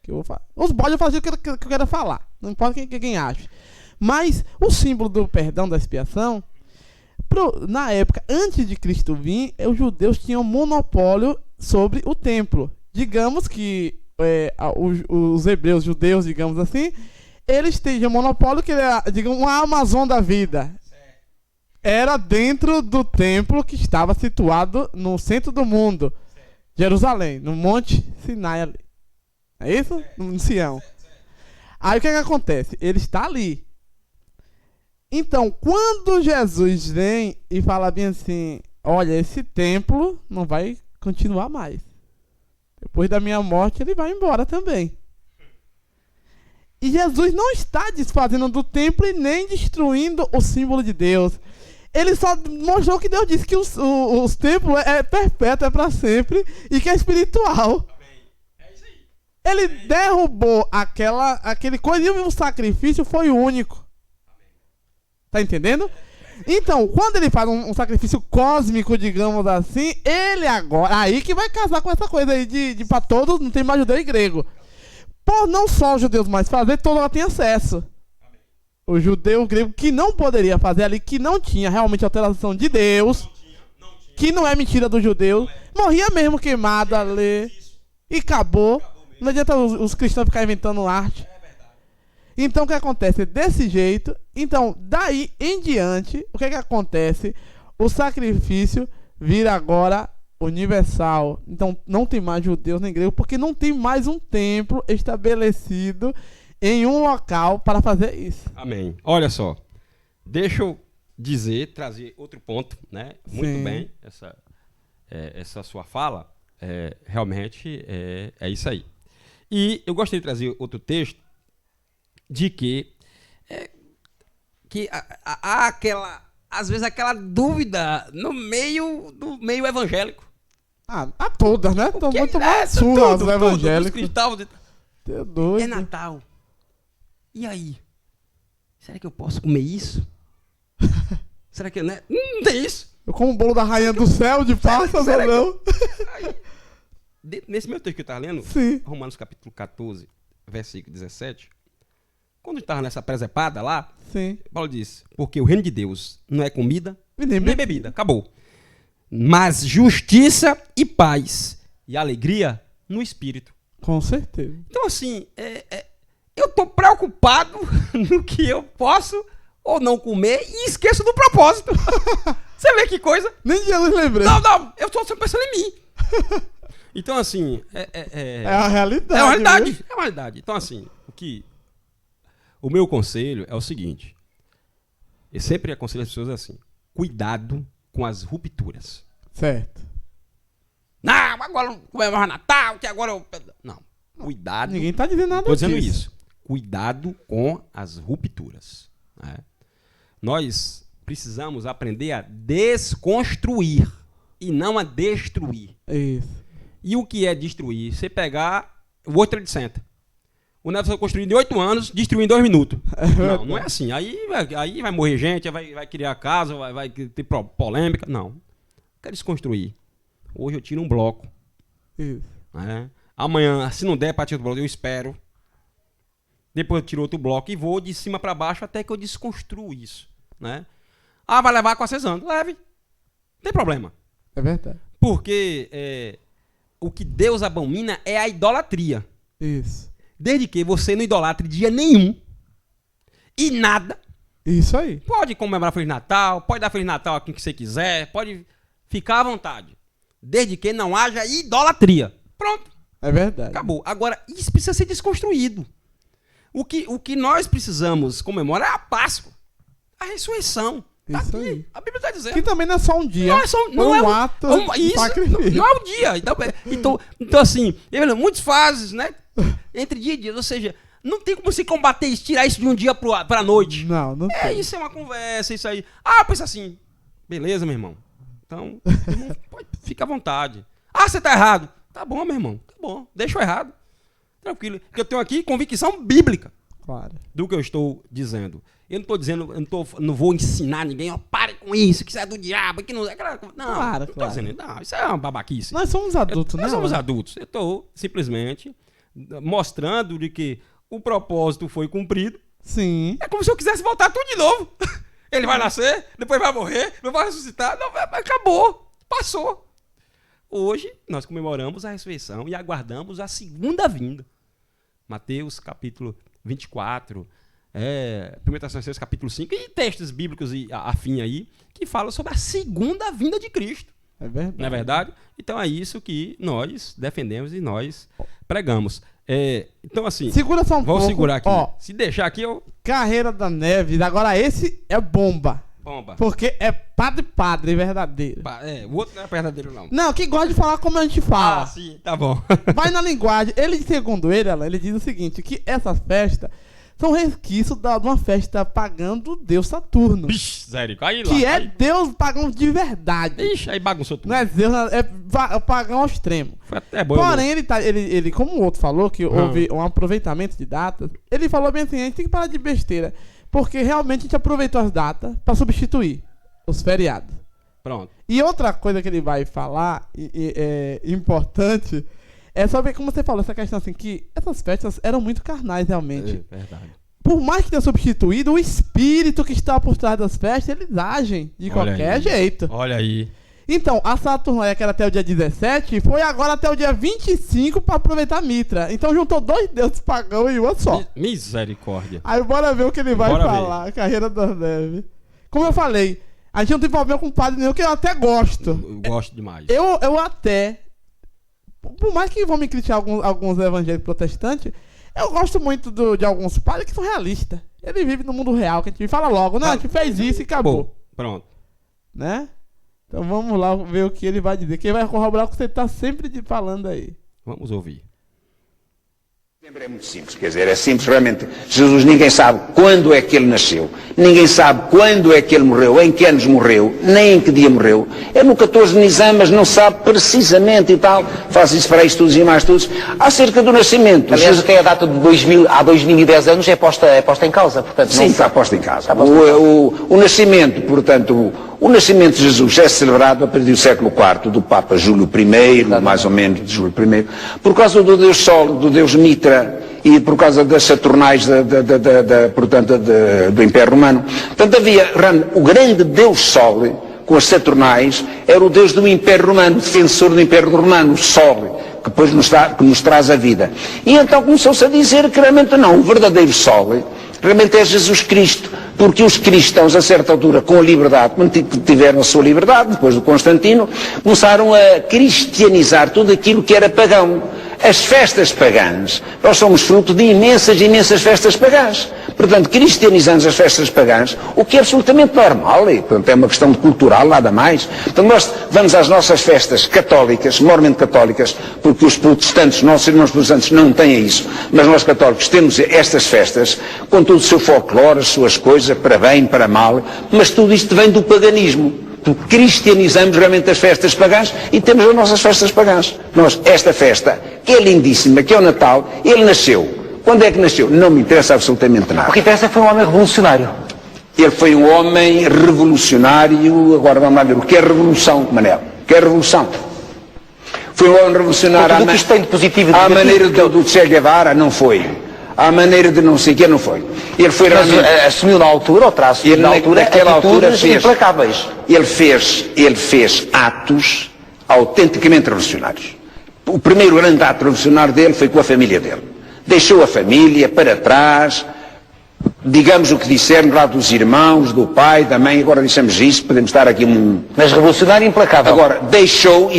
Que eu vou falar. Os bodes eu faço o que eu quero falar, não importa quem acha. Mas o símbolo do perdão, da expiação, na época, antes de Cristo vir, os judeus tinham monopólio sobre o templo. Digamos que os hebreus, judeus, digamos assim, eles tinham monopólio que era, digamos, uma Amazon da vida. Era dentro do templo que estava situado no centro do mundo, Jerusalém, no Monte Sinai ali. É isso? No Sião. Aí o que acontece? Ele está ali. Então, quando Jesus vem e fala bem assim, olha, esse templo não vai continuar mais. Depois da minha morte, ele vai embora também. E Jesus não está desfazendo do templo e nem destruindo o símbolo de Deus. Ele só mostrou que Deus disse que os templos é perpétuo, é para sempre, e que é espiritual. Ele derrubou aquele coisa e o sacrifício foi único. Tá entendendo? Então, quando ele faz um sacrifício cósmico, digamos assim, ele agora, aí que vai casar com essa coisa aí de para todos, não tem mais judeu e grego. Por não só os judeus mais fazer, todo mundo tem acesso. O judeu, o grego, que não poderia fazer ali, que não tinha realmente alteração de Deus, que não é mentira do judeu, morria mesmo queimado ali, e acabou. Não adianta os cristãos ficarem inventando arte. Então o que acontece? Desse jeito, então daí em diante, o que acontece? O sacrifício vira agora universal. Então não tem mais judeus nem gregos, porque não tem mais um templo estabelecido em um local para fazer isso. Amém. Olha só, deixa eu trazer outro ponto, né? Muito Sim. bem, essa sua fala, realmente é isso aí. E eu gostaria de trazer outro texto de que há às vezes aquela dúvida no meio do meio evangélico. A todas, né? Estão muito mais surras os evangélicos. É doido. É Natal. E aí? Será que eu posso comer isso? Será que não tem isso? Eu como o bolo da rainha do céu de passas ou não? Nesse meu texto que eu estava lendo, Sim. Romanos capítulo 14, versículo 17, quando eu estava nessa presepada lá, Sim. Paulo diz, porque o reino de Deus não é comida E nem nem bebida, acabou. Mas justiça e paz e alegria no Espírito. Com certeza. Então assim, eu estou preocupado no que eu posso ou não comer e esqueço do propósito. Você vê que coisa? Nem Jesus lembrei. Não, eu estou sempre pensando em mim. Então, assim... É a realidade. É uma realidade. Viu? É uma realidade. Então, assim, o meu conselho é o seguinte. Eu sempre aconselho as pessoas assim. Cuidado com as rupturas. Certo. Não, agora não comemora Natal, que agora eu... Não. Cuidado. Ninguém tá dizendo nada Estou dizendo disso. isso. Cuidado com as rupturas. Né? Nós precisamos aprender a desconstruir e não a destruir. Isso. E o que é destruir? Você pegar o World Trade Center. O negócio foi construído em 8 anos, destruiu em 2 minutos. Não é assim. Aí vai morrer gente, vai criar casa, vai ter polêmica. Não. Quero desconstruir. Hoje eu tiro um bloco. Isso. Né? Amanhã, se não der para tirar outro bloco, eu espero. Depois eu tiro outro bloco e vou de cima para baixo até que eu desconstruo isso. Né? Vai levar 400 anos. Leve. Não tem problema. É verdade. Porque o que Deus abomina é a idolatria. Isso. Desde que você não idolatre dia nenhum e nada. Isso aí. Pode comemorar Feliz Natal, pode dar Feliz Natal a quem que você quiser, pode ficar à vontade. Desde que não haja idolatria. Pronto. É verdade. Acabou. Agora, isso precisa ser desconstruído. O que nós precisamos comemorar é a Páscoa. A ressurreição. Tá Isso aqui. aí. A Bíblia está dizendo. Que também não é só um dia. Não é só Foi um ato de isso, sacrifício. não é um dia. Então assim, muitas fases, né? Entre dia e dia. Ou seja, não tem como se combater isso, tirar isso de um dia pra noite. Não tem. Isso é uma conversa, isso aí. Pensa assim. Beleza, meu irmão. Então, fica à vontade. Você tá errado. Tá bom, meu irmão. Tá bom. Deixa eu errado. Tranquilo. Porque eu tenho aqui convicção bíblica. Claro. do que eu estou dizendo. Eu não estou dizendo, não vou ensinar ninguém, ó, pare com isso, que isso é do diabo, que não é. Não, Claro, não tô claro. dizendo, não, isso é uma babaquice. Nós somos adultos, né? Nós somos Alan? adultos. Eu estou simplesmente mostrando de que o propósito foi cumprido. Sim. É como se eu quisesse voltar tudo de novo. Ele vai nascer, depois vai morrer, não vai ressuscitar, não, acabou, passou. Hoje nós comemoramos a ressurreição e aguardamos a segunda vinda. Mateus capítulo 24, 1 Tessalonicenses capítulo 5 e textos bíblicos afim aí que falam sobre a segunda vinda de Cristo. É verdade. Não é verdade? Então é isso que nós defendemos e nós pregamos. Então assim, Segura só um pouco. vou segurar aqui. Ó, Se deixar aqui, eu... Carreira da Neves. Agora esse é bomba. Bomba. Porque é padre verdadeiro. O outro não é verdadeiro, não. Não, que gosta de falar como a gente fala. Sim, tá bom. Vai na linguagem. Ele, segundo ele, ele diz o seguinte, que essas festas são resquícios de uma festa pagã do deus Saturno. Vixe, sério, aí lá. Que é aí, deus pagão de verdade. Ixi, aí bagunçou tudo. Não é deus, é pagão ao extremo. Foi até bom. Porém, ele, como o outro falou, que houve um aproveitamento de datas, ele falou bem assim, a gente tem que parar de besteira. Porque realmente a gente aproveitou as datas para substituir os feriados. Pronto. E outra coisa que ele vai falar, importante, é saber, como você falou, essa questão assim, que essas festas eram muito carnais realmente. É verdade. Por mais que tenha substituído, o espírito que está por trás das festas, eles agem de Olha qualquer aí. jeito. Olha aí. Então, a Saturnalia, que era até o dia 17, foi agora até o dia 25 para aproveitar a Mitra. Então juntou dois deuses pagãos em uma só. Misericórdia. Aí bora ver o que ele vai Bora falar, a carreira das neves. Como eu falei, a gente não tem problema com o padre nenhum, que eu até gosto. Eu gosto demais. Eu até, por mais que vão me criticar alguns evangélicos protestantes, eu gosto muito de alguns padres que são realistas. Ele vive no mundo real, que a gente fala logo, não, a gente fez isso e acabou. Bom, pronto. Né? Então vamos lá ver o que ele vai dizer. Quem vai corroborar o que você está sempre falando aí. Vamos ouvir. É muito simples, quer dizer, é simples realmente. Jesus, ninguém sabe quando é que ele nasceu, ninguém sabe quando é que ele morreu, em que anos morreu, nem em que dia morreu. É no 14 de Nisan, mas não sabe precisamente e tal. Faz isso para estudos e mais estudos. Acerca do nascimento. Aliás, até a data de 2000, há 2010 anos é posta em causa, portanto. Sim, não está posto em casa. Está posto em causa. O nascimento, portanto, o nascimento de Jesus é celebrado a partir do século IV, do Papa Júlio I, mais ou menos de Júlio I, por causa do Deus Sol, do Deus Mitra, e por causa das Saturnais portanto, do Império Romano. Portanto, havia o grande Deus Sol, com as Saturnais, era o Deus do Império Romano, defensor do Império Romano, o Sol, que depois que nos traz a vida. E então começou-se a dizer que realmente não, o verdadeiro Sol realmente é Jesus Cristo, porque os cristãos, a certa altura, com a liberdade, quando tiveram a sua liberdade, depois do Constantino, começaram a cristianizar tudo aquilo que era pagão. As festas pagãs, nós somos fruto de imensas festas pagãs. Portanto, cristianizamos as festas pagãs, o que é absolutamente normal, e portanto, é uma questão cultural, nada mais. Então nós vamos às nossas festas católicas, mormente católicas, porque os protestantes, nossos irmãos protestantes não têm isso, mas nós católicos temos estas festas, com todo o seu folclore, as suas coisas, para bem, para mal, mas tudo isto vem do paganismo. Cristianizamos realmente as festas pagãs e temos as nossas festas pagãs. Nós, esta festa, que é lindíssima, que é o Natal, ele nasceu. Quando é que nasceu? Não me interessa absolutamente nada. O que interessa foi um homem revolucionário. Ele foi um homem revolucionário. Agora vamos lá ver o que é revolução, Manel. O que é revolução? Foi um homem revolucionário Tudo o que isto tem de positivo e de à negativo, maneira do Che Guevara, não foi. À maneira de não sei o que, não foi. Ele foi Mas realmente... assumiu na altura, ou terá assumido Ele na altura, naquela altura atitudes fez, implacáveis. ele fez atos autenticamente revolucionários. O primeiro grande ato revolucionário dele foi com a família dele. Deixou a família para trás, digamos o que dissermos lá dos irmãos, do pai, da mãe, agora dissemos isso, podemos estar aqui Mas revolucionário e implacável. Agora, deixou.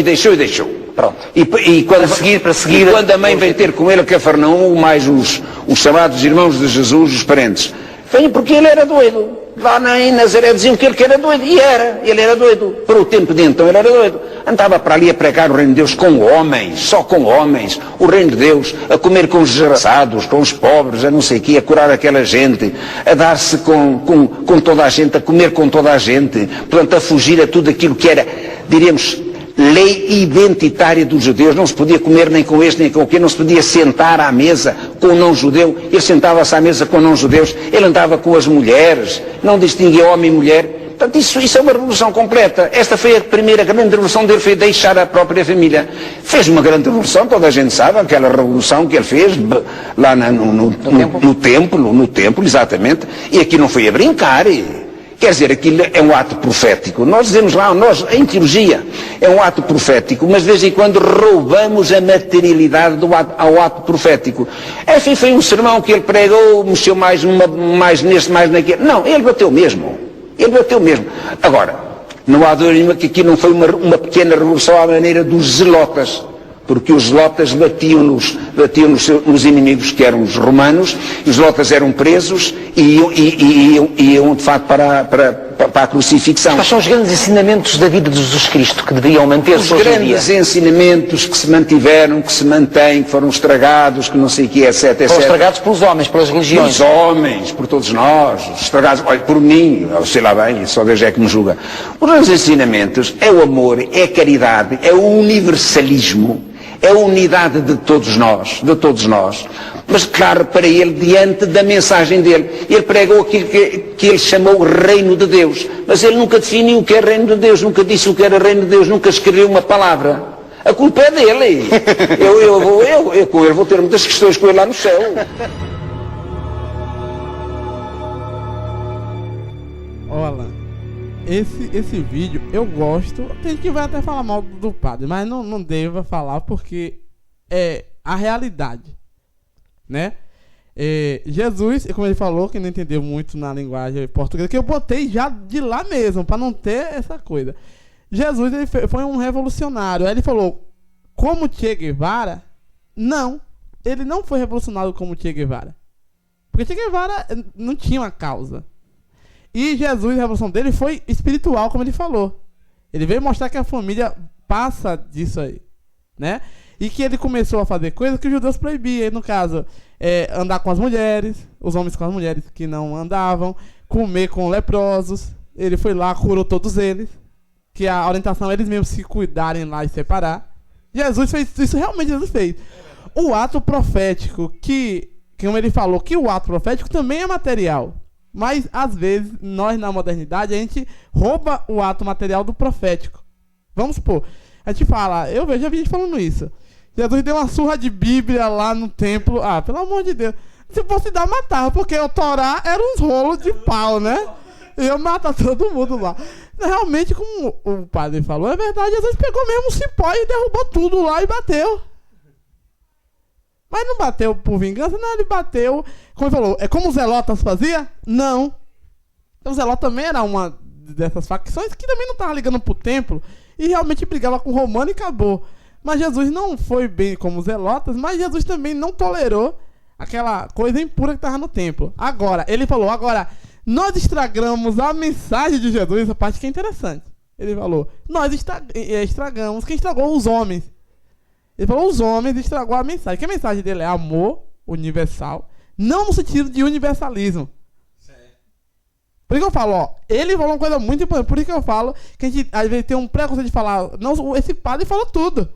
Pronto. E quando, para seguir, e quando a mãe veio ter com ele a Cafarnaum, mais os chamados irmãos de Jesus, os parentes, veio porque ele era doido. Lá em Nazaré diziam que ele era doido, e ele era doido. Para o tempo de então ele era doido. Andava para ali a pregar o reino de Deus com homens, só com homens, o reino de Deus, a comer com os desgraçados, com os pobres, a não sei o quê, a curar aquela gente, a dar-se com toda a gente, a comer com toda a gente, portanto a fugir a tudo aquilo que era, diríamos, lei identitária dos judeus, não se podia comer nem com este nem com aquele, não se podia sentar à mesa com o não-judeu, ele sentava-se à mesa com não-judeus, ele andava com as mulheres, não distinguia homem e mulher. Portanto, isso é uma revolução completa. Esta foi a primeira grande revolução dele, foi deixar a própria família. Fez uma grande revolução, toda a gente sabe, aquela revolução que ele fez lá no templo, exatamente, e aqui não foi a brincar. Quer dizer, aquilo é um ato profético. Nós dizemos lá, nós, em teologia, é um ato profético, mas de vez em quando roubamos a materialidade ao ato profético. Enfim, foi um sermão que ele pregou, mexeu mais neste, mais naquele. Não, ele bateu mesmo. Ele bateu mesmo. Agora, não há dúvida nenhuma que aqui não foi uma pequena revolução à maneira dos zelotas, porque os zelotas batiam nos inimigos que eram os romanos, e os zelotas eram presos e iam de facto para a crucifixão. Quais são os grandes ensinamentos da vida de Jesus Cristo que deveriam manter-se Os hoje em dia? grandes ensinamentos que se mantiveram, que se mantêm, que foram estragados, que não sei o que, etc, etc. Foram estragados pelos homens, pelas religiões. Pelos homens, por todos nós, estragados, olha, por mim, eu sei lá bem, só Deus é que me julga. Os grandes ensinamentos é o amor, é a caridade, é o universalismo, é a unidade de todos nós, mas claro, para ele, diante da mensagem dele, ele pregou aquilo que ele chamou o reino de Deus, mas ele nunca definiu o que é reino de Deus, nunca disse o que era reino de Deus, nunca escreveu uma palavra. A culpa é dele. Eu com ele vou ter muitas questões com ele lá no céu. Olha, esse vídeo eu gosto. Tem gente que vai até falar mal do padre, mas não deva falar porque é a realidade, né? Jesus, como ele falou, que não entendeu muito na linguagem portuguesa, que eu botei já de lá mesmo, para não ter essa coisa. Jesus, ele foi um revolucionário. Aí ele falou, como Che Guevara? Não, ele não foi revolucionário como Che Guevara, porque Che Guevara não tinha uma causa. E Jesus, a revolução dele foi espiritual, como ele falou. Ele veio mostrar que a família passa disso aí, né? E que ele começou a fazer coisas que os judeus proibiam. No caso, andar com as mulheres, os homens com as mulheres que não andavam, comer com leprosos. Ele foi lá, curou todos eles. Que a orientação é eles mesmos se cuidarem lá e separar. Jesus fez isso, realmente Jesus fez. O ato profético, como ele falou, que o ato profético também é material. Mas, às vezes, nós na modernidade, a gente rouba o ato material do profético. Vamos supor, a gente fala, já vi gente falando isso. Jesus deu uma surra de Bíblia lá no templo. Ah, pelo amor de Deus. Se fosse dar, matava, porque o Torá era uns rolos de pau, né? Ia matar todo mundo lá. Realmente, como o padre falou, é verdade, Jesus pegou mesmo um cipó e derrubou tudo lá e bateu. Mas não bateu por vingança, não, ele bateu, como ele falou, é como os zelotas faziam? Não. Então, o zelota também era uma dessas facções que também não estava ligando pro templo e realmente brigava com o romano e acabou. Mas Jesus não foi bem como os zelotas, mas Jesus também não tolerou aquela coisa impura que estava no templo. Agora, ele falou, nós estragamos a mensagem de Jesus, essa parte que é interessante. Ele falou, nós estragamos, quem estragou? Os homens. Ele falou, os homens estragou a mensagem. Que a mensagem dele é amor universal, não no sentido de universalismo. Certo. Por isso que eu falo, ele falou uma coisa muito importante. Por isso que eu falo que a gente às vezes tem um preconceito de falar, não, esse padre falou tudo.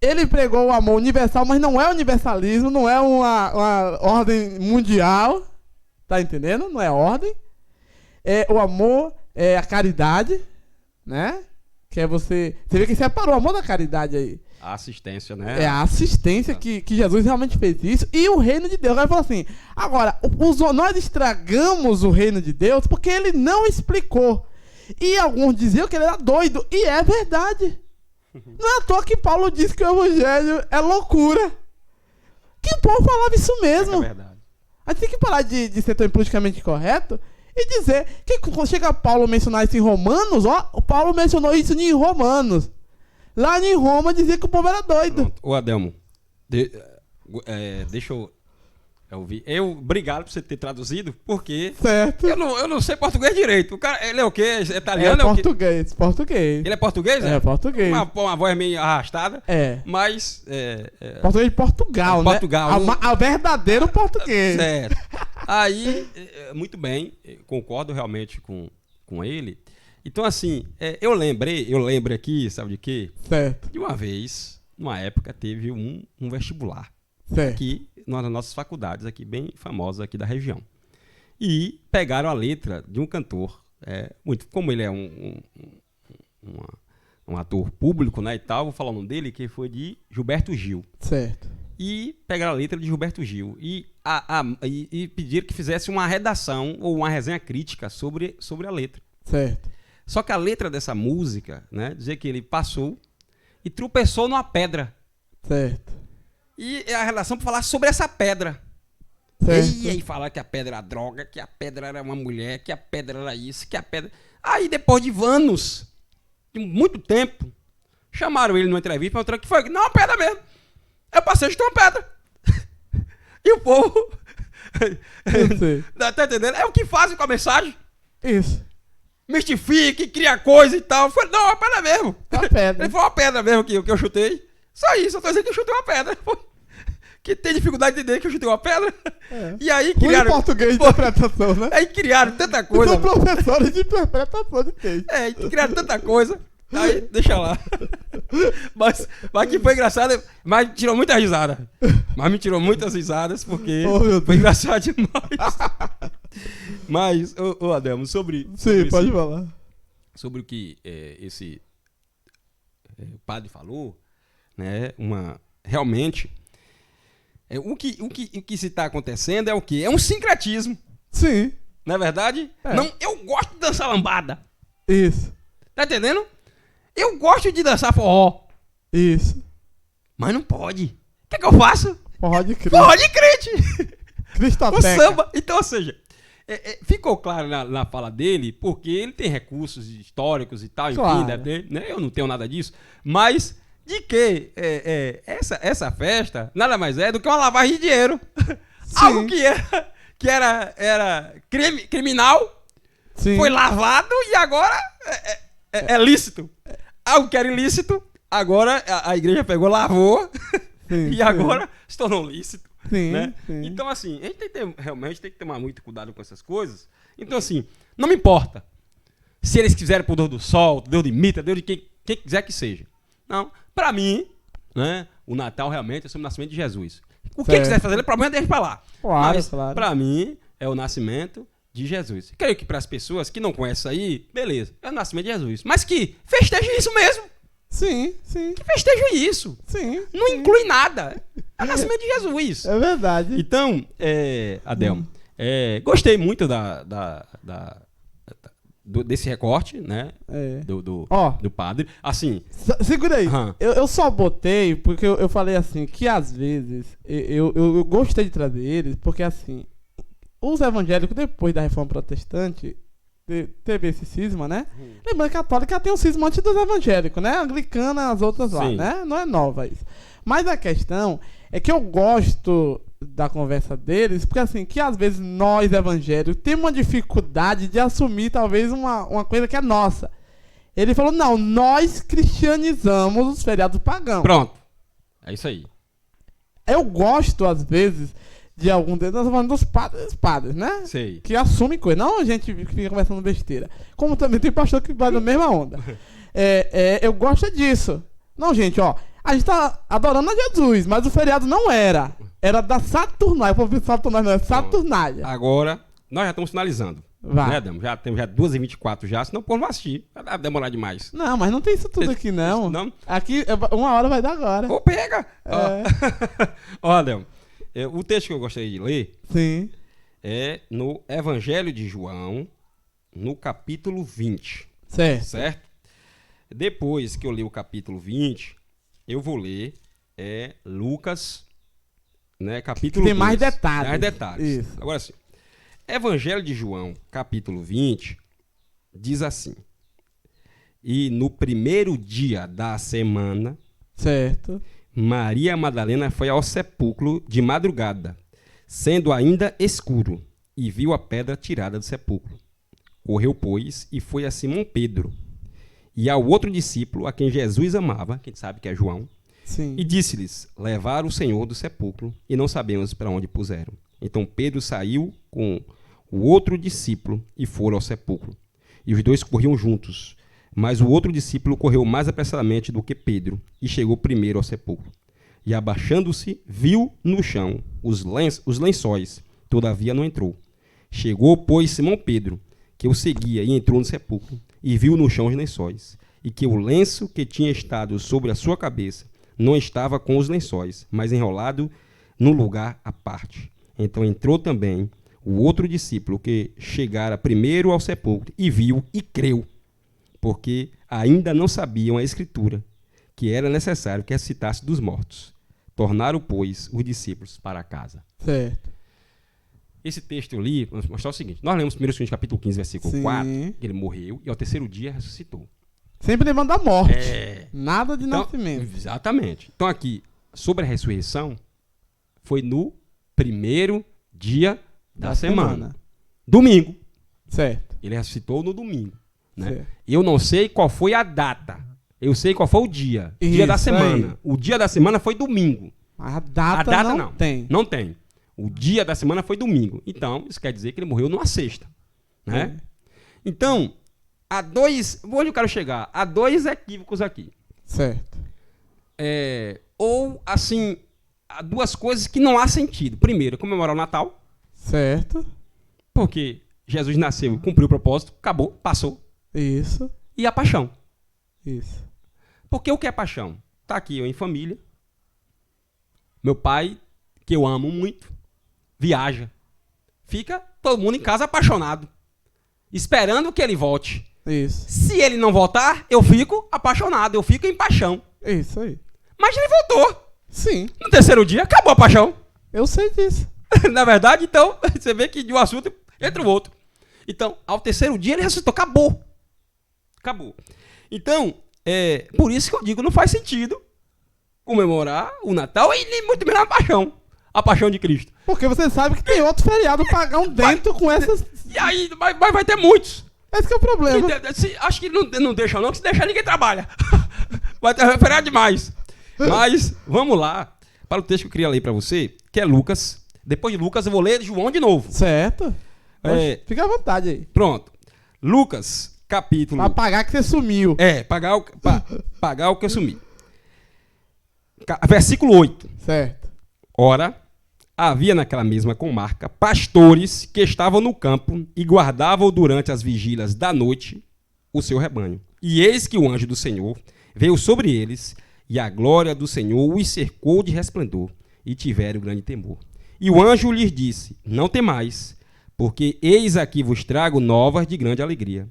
Ele pregou o amor universal, mas não é universalismo, não é uma ordem mundial. Tá entendendo? Não é ordem. É o amor, é a caridade, né? Que é você vê que separou o amor da caridade aí. A assistência, né? É a assistência que Jesus realmente fez isso. E o reino de Deus. Aí ele falou assim, agora, nós estragamos o reino de Deus porque ele não explicou. E alguns diziam que ele era doido. E é verdade. Não é à toa que Paulo disse que o evangelho é loucura. Que o povo falava isso mesmo. É verdade. A gente tem que parar de ser tão politicamente correto e dizer que quando chega Paulo a mencionar isso em Romanos, o Paulo mencionou isso em Romanos. Lá em Roma dizia que o povo era doido. Pronto. Ô Adelmo, deixa eu ouvir. Obrigado por você ter traduzido, porque certo. Eu não sei português direito. O cara, ele é o quê? É italiano? Português. Ele é português? É português. Uma voz meio arrastada. É. Mas... português de Portugal, né? Portugal. O verdadeiro português. Certo. Aí, muito bem, concordo realmente com ele. Então, assim, eu lembro aqui, sabe de quê? Certo. De uma vez, numa época, teve um vestibular Certo. aqui nas nossas faculdades, aqui bem famosas aqui da região. E pegaram a letra de um cantor, como ele é um ator público, né, e tal, vou falar o nome dele, que foi de Gilberto Gil. Certo. E pegaram a letra de Gilberto Gil e pediram que fizesse uma redação ou uma resenha crítica sobre a letra. Certo. Só que a letra dessa música, né, dizia que ele passou e tropeçou numa pedra. Certo. E a relação para falar sobre essa pedra. Certo. E aí falar que a pedra era droga, que a pedra era uma mulher, que a pedra era isso, que a pedra... Aí depois de anos, de muito tempo, chamaram ele numa entrevista e perguntaram que foi. Não, uma pedra mesmo. Eu passei de uma pedra. E o povo... Eu sei. Tá entendendo? É o que fazem com a mensagem. Isso. Mistifique, cria coisa e tal. Eu falei, não, uma pedra mesmo. Uma pedra. Ele foi uma pedra mesmo que eu chutei. Só isso, eu tô dizendo que eu chutei uma pedra. Que tem dificuldade de entender que eu chutei uma pedra. E aí criaram... português de interpretação, né? Aí criaram tanta coisa. São professores de interpretação de texto. E criaram tanta coisa. Aí, deixa lá. Mas que foi engraçado, mas tirou muita risada. Mas me tirou muitas risadas, porque foi engraçado demais. Mas, ô Adelmo, sobre Pode falar. sobre o que esse padre falou, né? Realmente, o que se está acontecendo é o quê? É um sincretismo. Sim. Não é verdade? Não, eu gosto de dançar lambada. Isso. Tá entendendo? Eu gosto de dançar forró. Isso. Mas não pode. O que é que eu faço? Forró de crente. Forró de crente. O Cristoteca. samba. Então, ou seja, ficou claro na fala dele, porque ele tem recursos históricos e tal, Claro. enfim, deve ter, né? Eu não tenho nada disso. Mas de que essa festa nada mais é do que uma lavagem de dinheiro. Algo que era criminal, Sim. foi lavado e agora é lícito. Algo que era ilícito, agora a igreja pegou, lavou Sim, e agora se tornou lícito. Sim, Né? sim. Então, assim, a gente realmente tem que tomar muito cuidado com essas coisas. Então, assim, não me importa se eles quiserem pro Deus do Sol, Deus de Mitra, Deus de quem quiser que seja. Não, pra mim, né, o Natal realmente é sobre o nascimento de Jesus. O que quiser fazer, o problema deixa pra lá. Claro, Mas, claro. pra mim, é o nascimento de Jesus. Creio que para as pessoas que não conhecem isso aí, beleza, é o nascimento de Jesus. Mas que festejem isso mesmo. Sim, sim. Que festejem isso. Sim. Não inclui nada. É o nascimento de Jesus. É verdade. Então, Adelmo, gostei muito desse recorte, né? Do padre. Assim. Segura aí. Aham. Eu só botei porque eu falei assim, que às vezes eu gostei de trazer eles, porque assim, os evangélicos, depois da reforma protestante, teve esse cisma, né? Lembrando que a católica tem o cisma antes dos evangélicos, né? A anglicana, as outras lá, Sim. né? Não é nova isso. Mas a questão é que eu gosto da conversa deles, porque assim, que às vezes nós evangélicos temos uma dificuldade de assumir talvez uma coisa que é nossa. Ele falou, não, nós cristianizamos os feriados pagãos. Pronto. É isso aí. Eu gosto, às vezes, de algum deles, nós falando dos padres, né? Sei. Que assumem coisa, não a gente que fica conversando besteira. Como também tem pastor que vai na mesma onda. Eu gosto disso. Não, gente, ó, a gente tá adorando a Jesus, mas o feriado não era. Era da Saturnália. O povo Saturnália não é Saturnália. Agora, nós já estamos finalizando. Vai. Né, Adelmo? Já temos 2h24 já, senão o povo não vai assistir. Vai demorar demais. Não, mas não tem isso tudo aqui, não. Não? Aqui, 1 hora vai dar agora. Ou pega! Ó, Adelmo, o texto que eu gostaria de ler Sim. é no Evangelho de João, no capítulo 20. Certo. Certo? Depois que eu ler o capítulo 20, eu vou ler Lucas, né, capítulo Tem 2. mais detalhes. Mais detalhes. Isso. Agora sim. Evangelho de João, capítulo 20, diz assim: E no primeiro dia da semana, Certo. Maria Madalena foi ao sepulcro de madrugada, sendo ainda escuro, e viu a pedra tirada do sepulcro. Correu, pois, e foi a Simão Pedro, e ao outro discípulo, a quem Jesus amava, que a gente sabe que é João, Sim. e disse-lhes: Levaram o Senhor do sepulcro, e não sabemos para onde puseram. Então Pedro saiu com o outro discípulo e foram ao sepulcro. e os dois corriam juntos. Mas o outro discípulo correu mais apressadamente do que Pedro, e chegou primeiro ao sepulcro. E abaixando-se, viu no chão os lençóis, todavia não entrou. Chegou, pois, Simão Pedro, que o seguia, e entrou no sepulcro, e viu no chão os lençóis, e que o lenço que tinha estado sobre a sua cabeça não estava com os lençóis, mas enrolado num lugar à parte. Então entrou também o outro discípulo, que chegara primeiro ao sepulcro, e viu e creu, porque ainda não sabiam a Escritura, que era necessário que ressuscitasse dos mortos. Tornaram, pois, os discípulos para casa. Certo. Esse texto eu li, vamos mostrar o seguinte. Nós lemos 1 Coríntios capítulo 15, versículo Sim. 4, que ele morreu e ao terceiro dia ressuscitou. Sempre lembrando da morte. É. Nada de Então, nascimento. exatamente. Então aqui, sobre a ressurreição, foi no primeiro dia da semana. Domingo. Certo. Ele ressuscitou no domingo. Né? Certo. Eu não sei qual foi a data. Eu sei qual foi o dia. Dia da Isso semana. aí. O dia da semana foi domingo. Mas a data, A data não tem. Não tem. O dia da semana foi domingo. Então, isso quer dizer que ele morreu numa sexta. Né? Então, há dois... Onde eu quero chegar? Há dois equívocos aqui. Certo. Ou, assim, há duas coisas que não há sentido. Primeiro, comemorar o Natal. Certo. Porque Jesus nasceu e cumpriu o propósito. Acabou, passou. Isso. E a paixão. Isso. Porque o que é paixão? Tá aqui eu em família. Meu pai, que eu amo muito, viaja. Fica todo mundo em casa apaixonado. Esperando que ele volte. Isso. Se ele não voltar, eu fico apaixonado. Eu fico em paixão. Isso aí. Mas ele voltou. Sim. No terceiro dia, acabou a paixão. Eu sei disso. Na verdade, então, você vê que de um assunto entra o outro. Então, ao terceiro dia, ele ressuscitou. Acabou. Acabou. Então, por isso que eu digo, não faz sentido comemorar o Natal e nem muito menos a paixão de Cristo. Porque você sabe que tem outro feriado pagão dentro com essas... E aí, mas vai ter muitos. Esse que é o problema. Acho que não deixa não, que se deixar ninguém trabalha. Vai ter feriado demais. Mas, vamos lá, para o texto que eu queria ler para você, que é Lucas. Depois de Lucas, eu vou ler João de novo. Certo. Fica à vontade aí. Pronto. Lucas, capítulo... Pra pagar que você sumiu. Pagar o que eu sumi. Versículo 8. Certo. Ora, havia naquela mesma comarca pastores que estavam no campo e guardavam durante as vigílias da noite o seu rebanho. E eis que o anjo do Senhor veio sobre eles, e a glória do Senhor os cercou de resplendor, e tiveram grande temor. E o anjo lhes disse: não temais, porque eis aqui vos trago novas de grande alegria,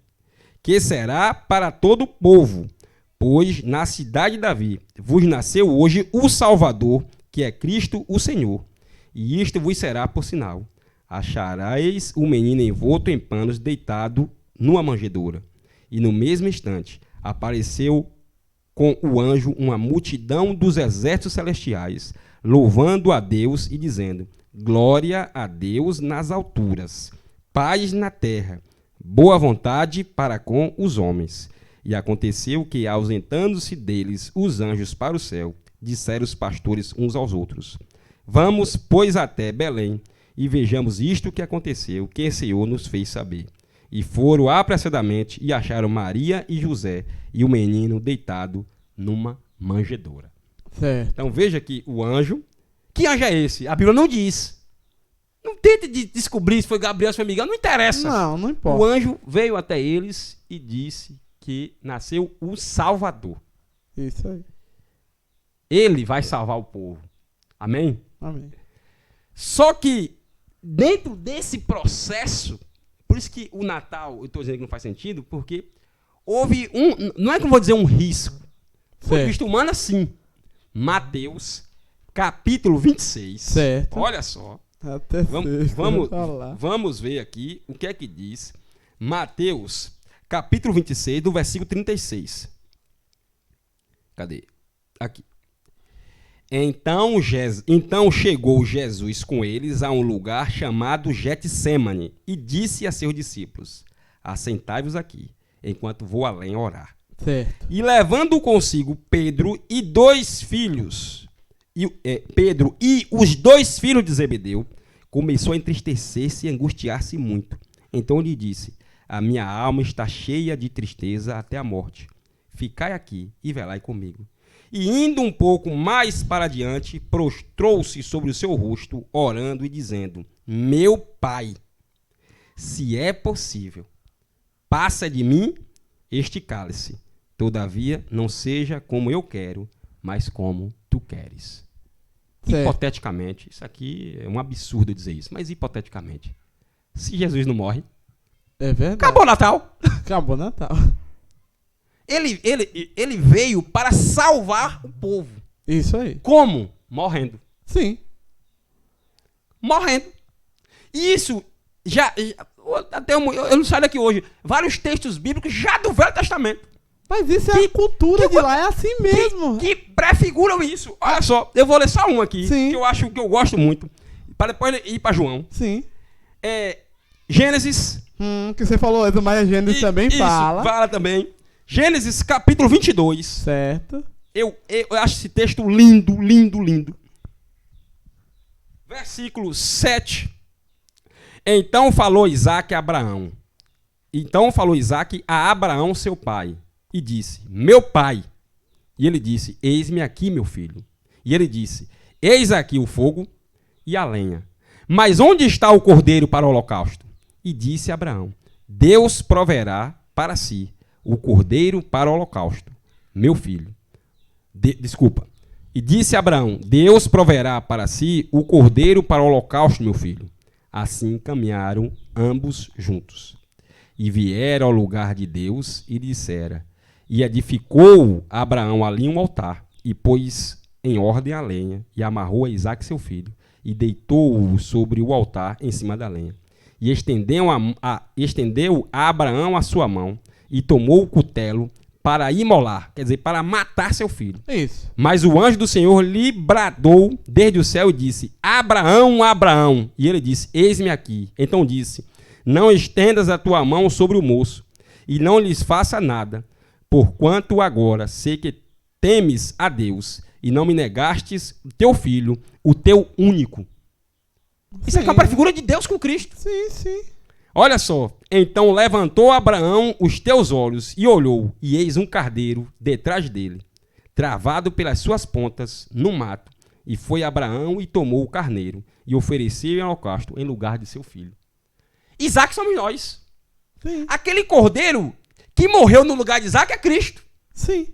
que será para todo o povo, pois na cidade de Davi vos nasceu hoje o Salvador, que é Cristo o Senhor. E isto vos será por sinal: achareis o menino envolto em panos, deitado numa manjedoura. E no mesmo instante apareceu com o anjo uma multidão dos exércitos celestiais, louvando a Deus e dizendo: glória a Deus nas alturas, paz na terra, boa vontade para com os homens. E aconteceu que, ausentando-se deles os anjos para o céu, disseram os pastores uns aos outros: vamos, pois, até Belém, e vejamos isto que aconteceu, que o Senhor nos fez saber. E foram apressadamente e acharam Maria e José e o menino deitado numa manjedoura. Certo. Então veja que o anjo... Que anjo é esse? A Bíblia não diz. Não tente descobrir se foi Gabriel, se foi Miguel, não interessa. Não importa. O anjo veio até eles e disse que nasceu o Salvador. Isso aí. Ele vai salvar o povo. Amém? Amém. Só que dentro desse processo, por isso que o Natal, eu estou dizendo que não faz sentido, porque houve não é que eu vou dizer um risco, foi visto humano assim. Mateus, capítulo 26. Certo. Olha só. Até Vamos ver aqui o que é que diz Mateus, capítulo 26, do versículo 36. Cadê? Aqui. Então chegou Jesus com eles a um lugar chamado Getsêmani e disse a seus discípulos: assentai-vos aqui, enquanto vou além orar. Certo. E levando consigo Pedro e dois filhos, Pedro e os dois filhos de Zebedeu, começou a entristecer-se e angustiar-se muito. Então lhe disse: A minha alma está cheia de tristeza até a morte. Ficai aqui e velai comigo. E indo um pouco mais para diante, prostrou-se sobre o seu rosto, orando e dizendo: Meu Pai, se é possível, passa de mim este cálice. Todavia, não seja como eu quero, mas como tu queres. Certo. Hipoteticamente, isso aqui é um absurdo dizer isso, mas hipoteticamente, se Jesus não morre, É verdade. acabou o Natal. Acabou o Natal. Ele veio para salvar o povo. Isso aí. Como? Morrendo. Sim. Morrendo. E isso eu não saio daqui hoje. Vários textos bíblicos já do Velho Testamento. Mas isso é a cultura de lá, é assim mesmo. Que prefiguram isso. Olha só, eu vou ler só um aqui, Sim. que eu acho que eu gosto muito, para depois ir para João. Sim. Gênesis. Que você falou, mas Gênesis também isso, fala. Fala também. Gênesis capítulo 22. Certo. Eu acho esse texto lindo, lindo, lindo. Versículo 7. Então falou Isaque a Abraão. Então falou Isaque a Abraão, seu pai, e disse: Meu pai. E ele disse: Eis-me aqui, meu filho. E ele disse: Eis aqui o fogo e a lenha. Mas onde está o cordeiro para o holocausto? E disse Abraão: Deus proverá para si o cordeiro para o holocausto, meu filho. Desculpa. E disse Abraão: Deus proverá para si o cordeiro para o holocausto, meu filho. Assim caminharam ambos juntos. E vieram ao lugar de Deus e dissera. E edificou Abraão ali um altar, e pôs em ordem a lenha, e amarrou a Isaque seu filho, e deitou-o sobre o altar em cima da lenha. E estendeu a Abraão a sua mão, e tomou o cutelo para imolar, quer dizer, para matar seu filho. Isso. Mas o anjo do Senhor lhe bradou desde o céu e disse: Abraão, Abraão. E ele disse: Eis-me aqui. Então disse: Não estendas a tua mão sobre o moço, e não lhes faça nada, porquanto agora sei que temes a Deus, e não me negastes o teu filho, o teu único. Isso aqui é uma prefigura de Deus com Cristo. Sim, sim. Olha só. Então levantou Abraão os teus olhos e olhou, e eis um carneiro detrás dele, travado pelas suas pontas no mato. E foi Abraão e tomou o carneiro, e ofereceu em holocausto em lugar de seu filho. Isaque somos nós. Sim. Aquele cordeiro que morreu no lugar de Isaque é Cristo. Sim.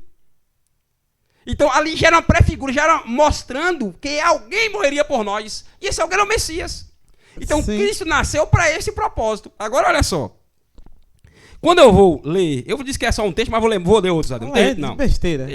Então ali já era uma prefigura, já era mostrando que alguém morreria por nós. E esse alguém era o Messias. Então Sim. Cristo nasceu para esse propósito. Agora olha só. Quando eu vou ler, eu disse que é só um texto, mas vou ler outros. Não tem? Não. Besteira.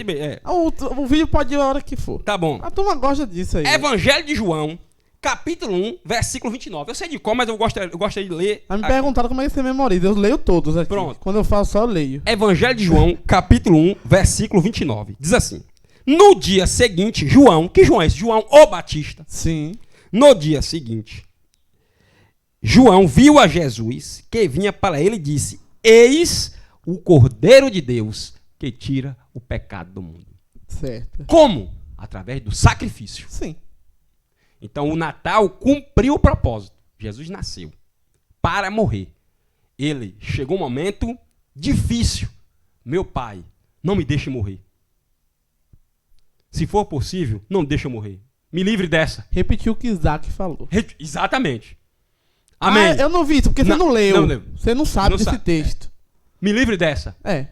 O vídeo pode ir a hora que for. Tá bom. A turma gosta disso aí. Evangelho de João, capítulo 1, versículo 29. Eu sei de qual, mas eu gostaria de ler. Aí me perguntaram como é que você memoriza. Eu leio todos aqui. Pronto. Quando eu falo só, eu leio. Evangelho de João, capítulo 1, versículo 29. Diz assim: No dia seguinte, João, que João é esse? João o Batista. Sim. No dia seguinte, João viu a Jesus que vinha para ele e disse: Eis o Cordeiro de Deus que tira o pecado do mundo. Certo. Como? Através do sacrifício. Sim. Então o Natal cumpriu o propósito. Jesus nasceu para morrer. Ele chegou um momento difícil. Meu pai, não me deixe morrer. Se for possível, não deixe eu morrer. Me livre dessa. Repetiu o que Isaac falou. Exatamente. Amém. Eu não vi isso, porque você não leu. não leu. Você não sabe Não desse sabe. texto. Me livre dessa. É.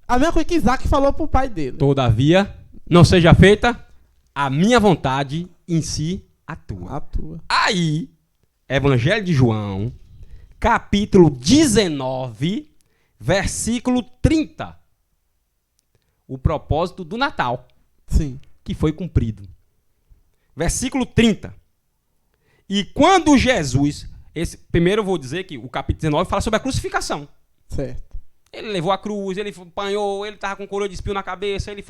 A mesma coisa que Isaac falou pro pai dele. Todavia, não seja feita a minha vontade, em si a tua. A tua. Aí, Evangelho de João, capítulo 19, versículo 30. O propósito do Natal, Sim. que foi cumprido. Versículo 30. E quando Jesus... primeiro eu vou dizer que o capítulo 19 fala sobre a crucificação. Certo. Ele levou a cruz, ele apanhou, ele estava com coroa de espinho na cabeça, ele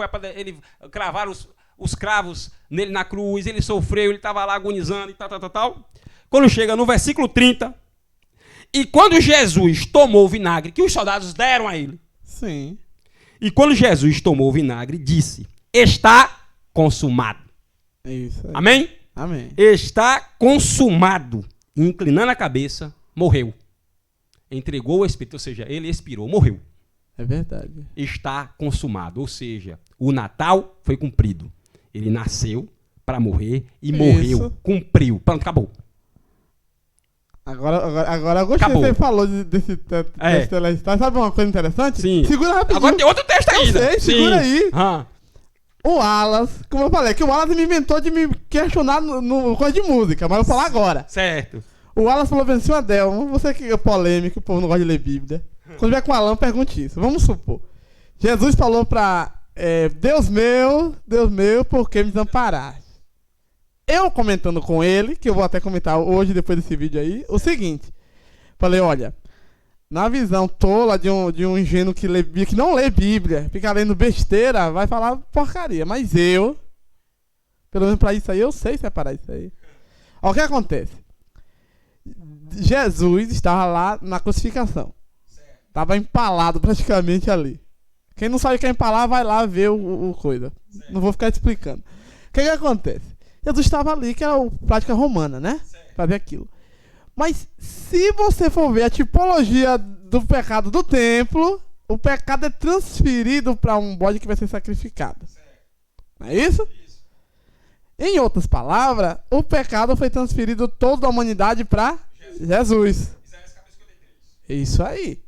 cravaram os cravos nele na cruz, ele sofreu, ele estava lá agonizando e tal. Quando chega no versículo 30, e quando Jesus tomou o vinagre, que os soldados deram a ele, Sim. e quando Jesus tomou o vinagre, disse: Está consumado. É isso aí. Amém? Amém. Está consumado. E, inclinando a cabeça, morreu. entregou o Espírito, ou seja, ele expirou, morreu. É verdade. Está consumado, ou seja, o Natal foi cumprido. Ele nasceu para morrer e morreu, cumpriu. Pronto, acabou. Agora eu gostei Acabou. que você falou desse telestágio. Sabe uma coisa interessante? Sim. Segura rapidinho. Agora tem outro texto ainda. Sei, segura aí. Ah. O Wallace, como eu falei, que o Wallace me inventou de me questionar no coisa de música, mas eu vou falar agora. Certo. O Wallace falou assim, Adelmo, você que é polêmico, o povo não gosta de ler Bíblia. Quando vier com o Alan, pergunte isso. Vamos supor. Jesus falou pra Deus meu, por que me desamparaste? Eu comentando com ele, que eu vou até comentar hoje, depois desse vídeo aí, o seguinte. Falei, olha, na visão tola de um ingênuo que não lê Bíblia, fica lendo besteira, vai falar porcaria. Mas eu, pelo menos pra isso aí, eu sei separar isso aí. Ó, o que acontece? Jesus estava lá na crucificação. Estava empalado praticamente ali. Quem não sabe o que é empalar, vai lá ver o coisa. Não vou ficar te explicando. O que acontece? Jesus estava ali, que era a prática romana, né? Pra ver aquilo. Mas se você for ver a tipologia do pecado do templo, o pecado é transferido para um bode que vai ser sacrificado. Não é isso? Em outras palavras, o pecado foi transferido toda a humanidade para Jesus. É isso aí.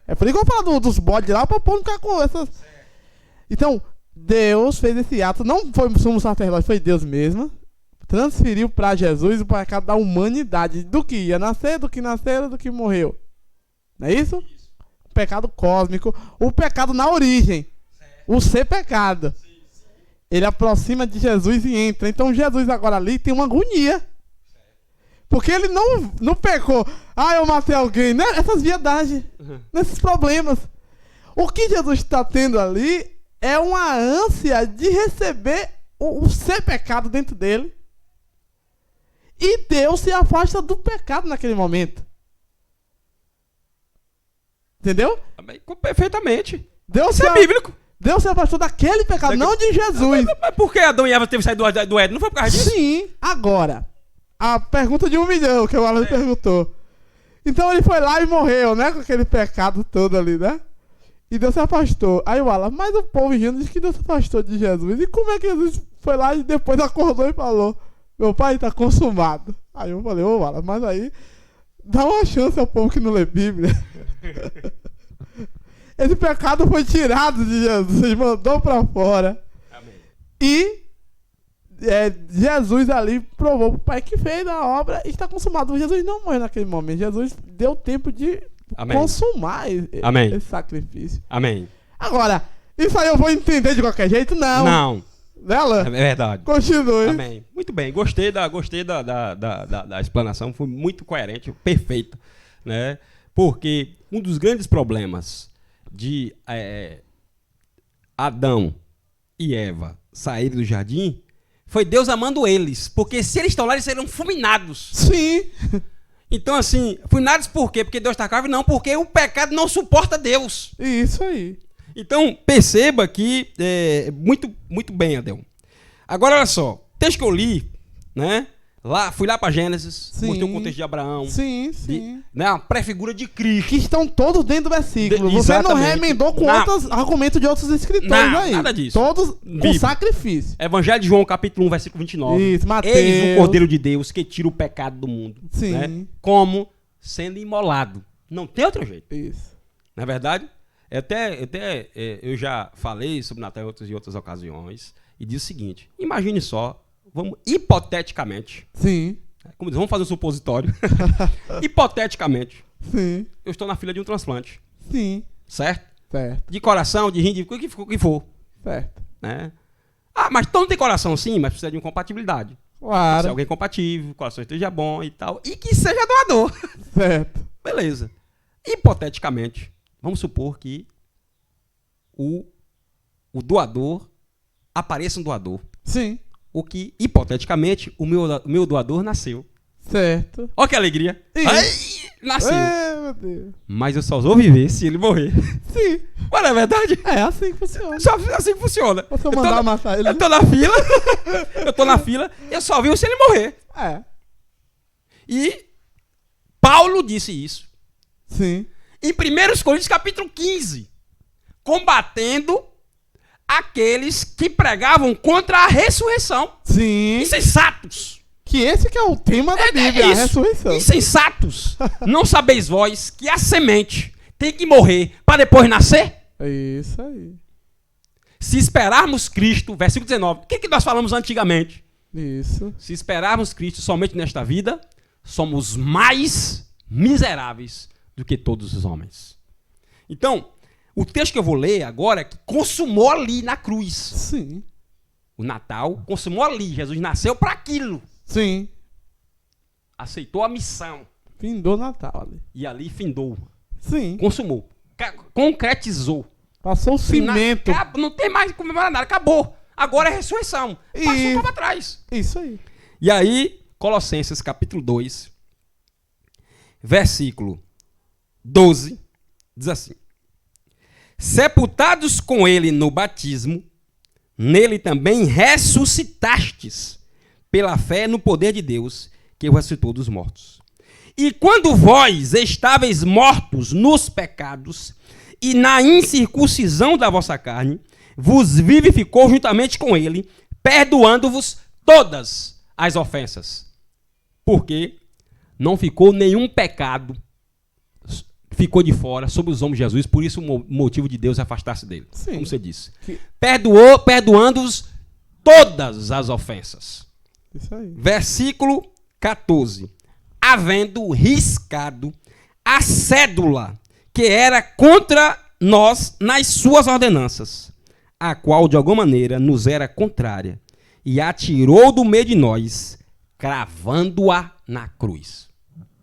É por isso que eu vou falar dos bodes lá, para o povo ficar com essas... Então, Deus fez esse ato, não foi o sumo sacerdote, foi Deus mesmo. Transferiu para Jesus o pecado da humanidade, do que ia nascer, do que nasceu, do que morreu. Não é isso? O pecado cósmico, o pecado na origem, o ser pecado. Ele aproxima de Jesus e entra. Então Jesus agora ali tem uma agonia. Porque ele não pecou. Eu matei alguém, né? Essas viadagens, nesses problemas. O que Jesus está tendo ali é uma ânsia de receber o ser pecado dentro dele. E Deus se afasta do pecado naquele momento. Entendeu? Perfeitamente. Deus Isso é bíblico. Deus se afastou daquele pecado, não de Jesus. Mas por que Adão e Eva teve que sair do Éden? Não foi por causa disso? Sim. Agora, a pergunta de 1 milhão que o Alan perguntou. Então ele foi lá e morreu, né? Com aquele pecado todo ali, né? E Deus se afastou. Aí o Alan, mas o povo ingênuo diz que Deus se afastou de Jesus. E como é que Jesus foi lá e depois acordou e falou: meu pai está consumado? Aí eu falei, Alan, mas aí dá uma chance ao povo que não lê Bíblia. Esse pecado foi tirado de Jesus, mandou para fora. Amém. E Jesus ali provou pro Pai que fez a obra e está consumado. Jesus não morreu naquele momento. Jesus deu tempo de consumar esse sacrifício. Amém. Agora, isso aí eu vou entender de qualquer jeito? Não. Não. Dela? É verdade. Continue. Amém. Muito bem. Gostei da explanação. Foi muito coerente, perfeita, né? Porque um dos grandes problemas de Adão e Eva saírem do jardim foi Deus amando eles. Porque se eles estão lá, eles serão fulminados. Sim. Então, assim, fulminados por quê? Porque Deus está calvo? Não, porque o pecado não suporta Deus. Isso aí. Então, perceba que muito bem, Adel. Agora, olha só. Texto que eu li, né? Fui lá para Gênesis, mostrei o contexto de Abraão. Sim. Né, a pré-figura de Cristo. Que estão todos dentro do versículo. Você não remendou com outros argumentos de outros escritores aí. Nada disso. Todos com sacrifício. Evangelho de João, capítulo 1, versículo 29. Isso, Mateus. Eis o Cordeiro de Deus que tira o pecado do mundo. Sim. Né? Como? Sendo imolado. Não tem outro jeito. Isso. Não é verdade? Eu já falei sobre Natal em outras ocasiões e disse o seguinte: imagine só, vamos hipoteticamente. Sim. Como diz, vamos fazer um supositório. Hipoteticamente. Sim. Eu estou na fila de um transplante. Sim. Certo? Certo. De coração, de rim, de o que for. Certo. Né? Mas todo mundo tem coração sim, mas precisa de uma compatibilidade. Claro. Se alguém compatível, o coração esteja bom e tal. E que seja doador. Certo. Beleza. Hipoteticamente, vamos supor que o doador apareça um doador. Sim. O que, hipoteticamente, o meu doador nasceu. Certo. Olha que alegria. Ai, nasceu. Meu Deus. Mas eu só vou viver se ele morrer. Sim. Mas não é verdade? É assim que funciona. Só assim que funciona. Você mandar amassar ele. Eu tô na fila. Eu tô na fila. Eu só vivo se ele morrer. É. E Paulo disse isso. Sim. Em 1 Coríntios capítulo 15, combatendo aqueles que pregavam contra a ressurreição. Sim. Insensatos. Que esse que é o tema da Bíblia, a ressurreição. Insensatos. Não sabeis vós que a semente tem que morrer para depois nascer? É isso aí. Se esperarmos Cristo, versículo 19, o que nós falamos antigamente? Isso. Se esperarmos Cristo somente nesta vida, somos mais miseráveis do que todos os homens. Então, o texto que eu vou ler agora é que consumou ali na cruz. Sim. O Natal consumou ali. Jesus nasceu para aquilo. Sim. Aceitou a missão. Findou Natal ali. E ali findou. Sim. Consumou. Concretizou. Passou o cimento. Não tem mais que comemorar nada. Acabou. Agora é ressurreição. Passou para trás. Isso aí. E aí, Colossenses capítulo 2, versículo 12, diz assim: sepultados com ele no batismo, nele também ressuscitastes, pela fé no poder de Deus, que o ressuscitou dos mortos. E quando vós estáveis mortos nos pecados e na incircuncisão da vossa carne, vos vivificou juntamente com ele, perdoando-vos todas as ofensas. Porque não ficou nenhum pecado, ficou de fora sobre os homens de Jesus, por isso o motivo de Deus é afastar-se dele. Sim. Como você disse. Perdoando-vos todas as ofensas. Isso aí. Versículo 14. Havendo riscado a cédula que era contra nós nas suas ordenanças, a qual de alguma maneira nos era contrária, e atirou do meio de nós, cravando-a na cruz.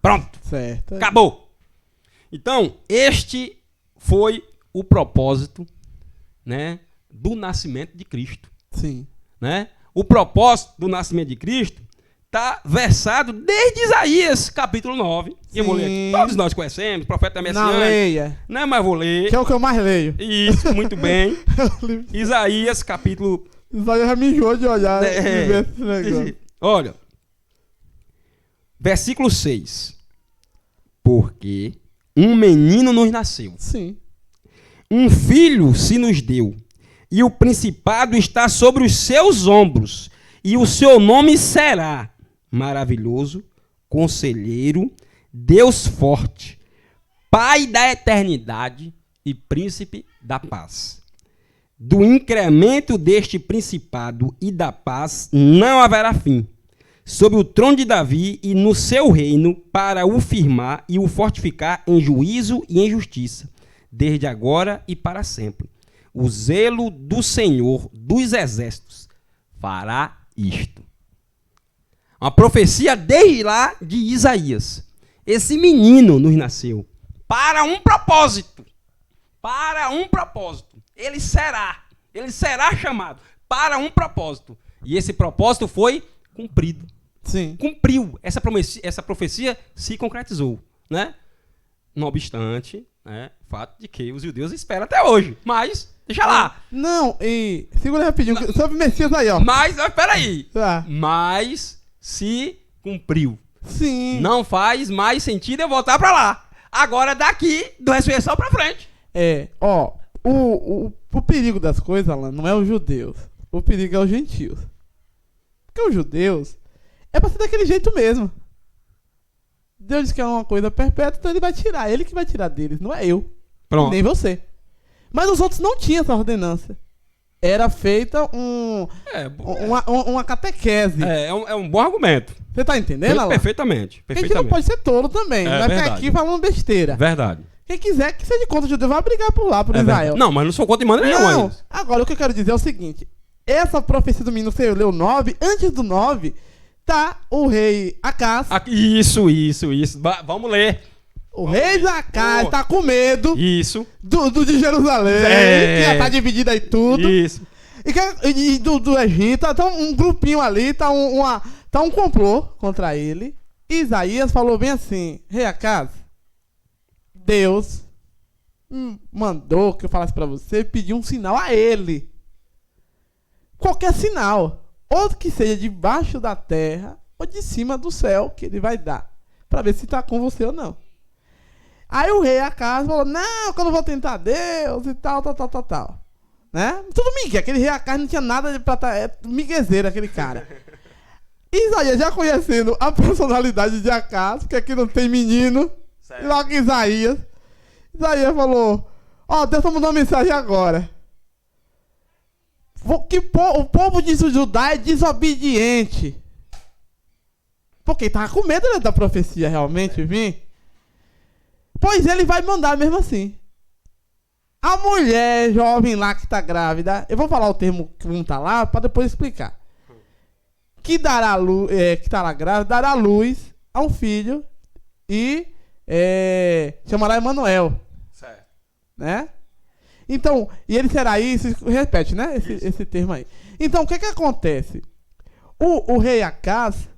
Pronto. Certo. Acabou. Então, este foi o propósito, né, do nascimento de Cristo. Sim. Né? O propósito do nascimento de Cristo está versado desde Isaías, capítulo 9. E eu vou ler aqui. Todos nós conhecemos, profeta messiânico. Na leia. Não, mas vou ler. Que é o que eu mais leio. Isso, muito bem. Isaías, capítulo... Isaías já me enjoou de olhar e ver esse negócio. Olha, versículo 6. Porque um menino nos nasceu. Sim. Um filho se nos deu. E o principado está sobre os seus ombros. E o seu nome será Maravilhoso, Conselheiro, Deus Forte, Pai da Eternidade e Príncipe da Paz. Do incremento deste principado e da paz não haverá fim, sobre o trono de Davi e no seu reino, para o firmar e o fortificar em juízo e em justiça, desde agora e para sempre. O zelo do Senhor dos exércitos fará isto. Uma profecia desde lá de Isaías. Esse menino nos nasceu para um propósito. Para um propósito. Ele será chamado para um propósito. E esse propósito foi cumprido. Sim. Cumpriu. Essa profecia se concretizou, né? Não obstante, né, o fato de que os judeus esperam até hoje. Mas, deixa lá. Não, e... Segura rapidinho. Sobre Messias aí, ó. Mas, peraí. Tá. Mas se cumpriu. Sim. Não faz mais sentido eu voltar pra lá. Agora daqui, do ressurreição pra frente. É, ó. O perigo das coisas, Alan, não é os judeus. O perigo é os gentios. Porque os judeus é pra ser daquele jeito mesmo. Deus diz que é uma coisa perpétua, então ele vai tirar. Ele que vai tirar deles, não é eu. Pronto. Nem você. Mas os outros não tinham essa ordenança. Era feita uma catequese. É um bom argumento. Você tá entendendo, Alan? Perfeitamente. Porque a gente não pode ser tolo também. Não vai ficar aqui falando besteira. Verdade. Quem quiser que seja contra o judeu, vai brigar por lá, por Israel. Não, mas não sou contra de maneira nenhuma. Não. Agora, o que eu quero dizer é o seguinte. Essa profecia do menino, você leu 9, antes do 9, tá o rei Acás. Isso. Vamos ler. O rei de Acás tá com medo. Isso. Do de Jerusalém, que já tá dividido aí tudo. Isso. E do Egito, tá um grupinho ali, tá um complô contra ele. E Isaías falou bem assim: rei Acás, Deus mandou que eu falasse pra você pedir um sinal a ele. Qualquer sinal. Ou que seja debaixo da terra ou de cima do céu, que ele vai dar. Pra ver se tá com você ou não. Aí o rei Acas falou, não, que eu não vou tentar Deus e tal. Né? Tudo Miguel, aquele rei Acas não tinha nada pra miguezeiro, aquele cara. Isaías, já conhecendo a personalidade de Acas, porque aqui não tem menino, e logo Isaías falou, Deus tá mandando uma mensagem agora. Que o povo de Judá é desobediente. Porque ele tava com medo, né, da profecia realmente vir. Pois ele vai mandar mesmo assim. A mulher jovem lá que tá grávida, eu vou falar o termo que não tá lá para depois explicar. Que dará luz, que tá lá grávida, dará luz a um filho e chamará Emanuel. Certo. Né? Então, e ele será isso, repete, né? Esse termo aí. Então, o que acontece? O rei Acas,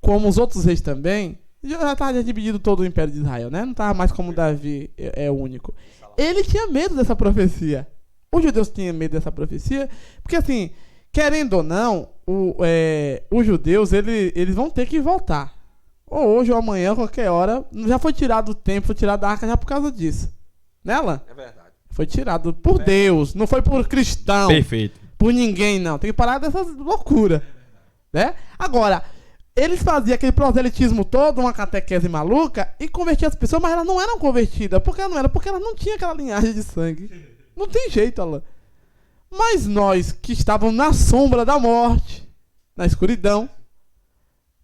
como os outros reis também, já estava dividido todo o Império de Israel, né? Não estava mais como Davi é único. Ele tinha medo dessa profecia. Os judeus tinham medo dessa profecia, porque assim, querendo ou não, os judeus, eles vão ter que voltar. Ou hoje ou amanhã, qualquer hora, já foi tirado o templo, foi tirado da arca já por causa disso. Né, Alan? É verdade. Foi tirado por Deus, não foi por cristão. Perfeito. Por ninguém, não. Tem que parar dessas loucuras. Né? Agora, eles faziam aquele proselitismo todo, uma catequese maluca, e convertiam as pessoas, mas elas não eram convertidas. Por que não eram? Porque elas não tinham aquela linhagem de sangue. Não tem jeito, Alan. Mas nós, que estávamos na sombra da morte, na escuridão,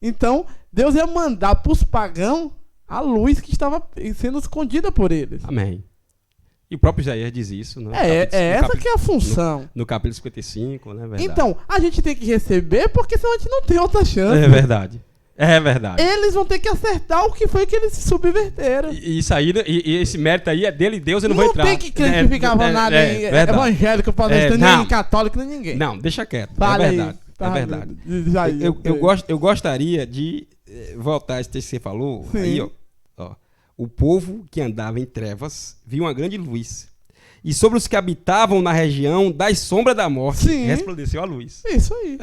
então, Deus ia mandar para os pagãos a luz que estava sendo escondida por eles. Amém. E o próprio Isaías diz isso, né? Essa que é a função. No capítulo 55, né? Verdade. Então, a gente tem que receber, porque senão a gente não tem outra chance. É verdade. É verdade. Eles vão ter que acertar o que foi que eles subverteram. E isso aí, e esse mérito aí é dele e Deus, eu não vou entrar. Não tem que criticar nada evangélico, nem católico, nem ninguém. Não, deixa quieto. Fala é verdade. É verdade. Eu gostaria de voltar a esse texto que você falou. Sim. Aí, ó. O povo que andava em trevas viu uma grande luz. E sobre os que habitavam na região das sombras da morte, resplandeceu a luz. Isso aí.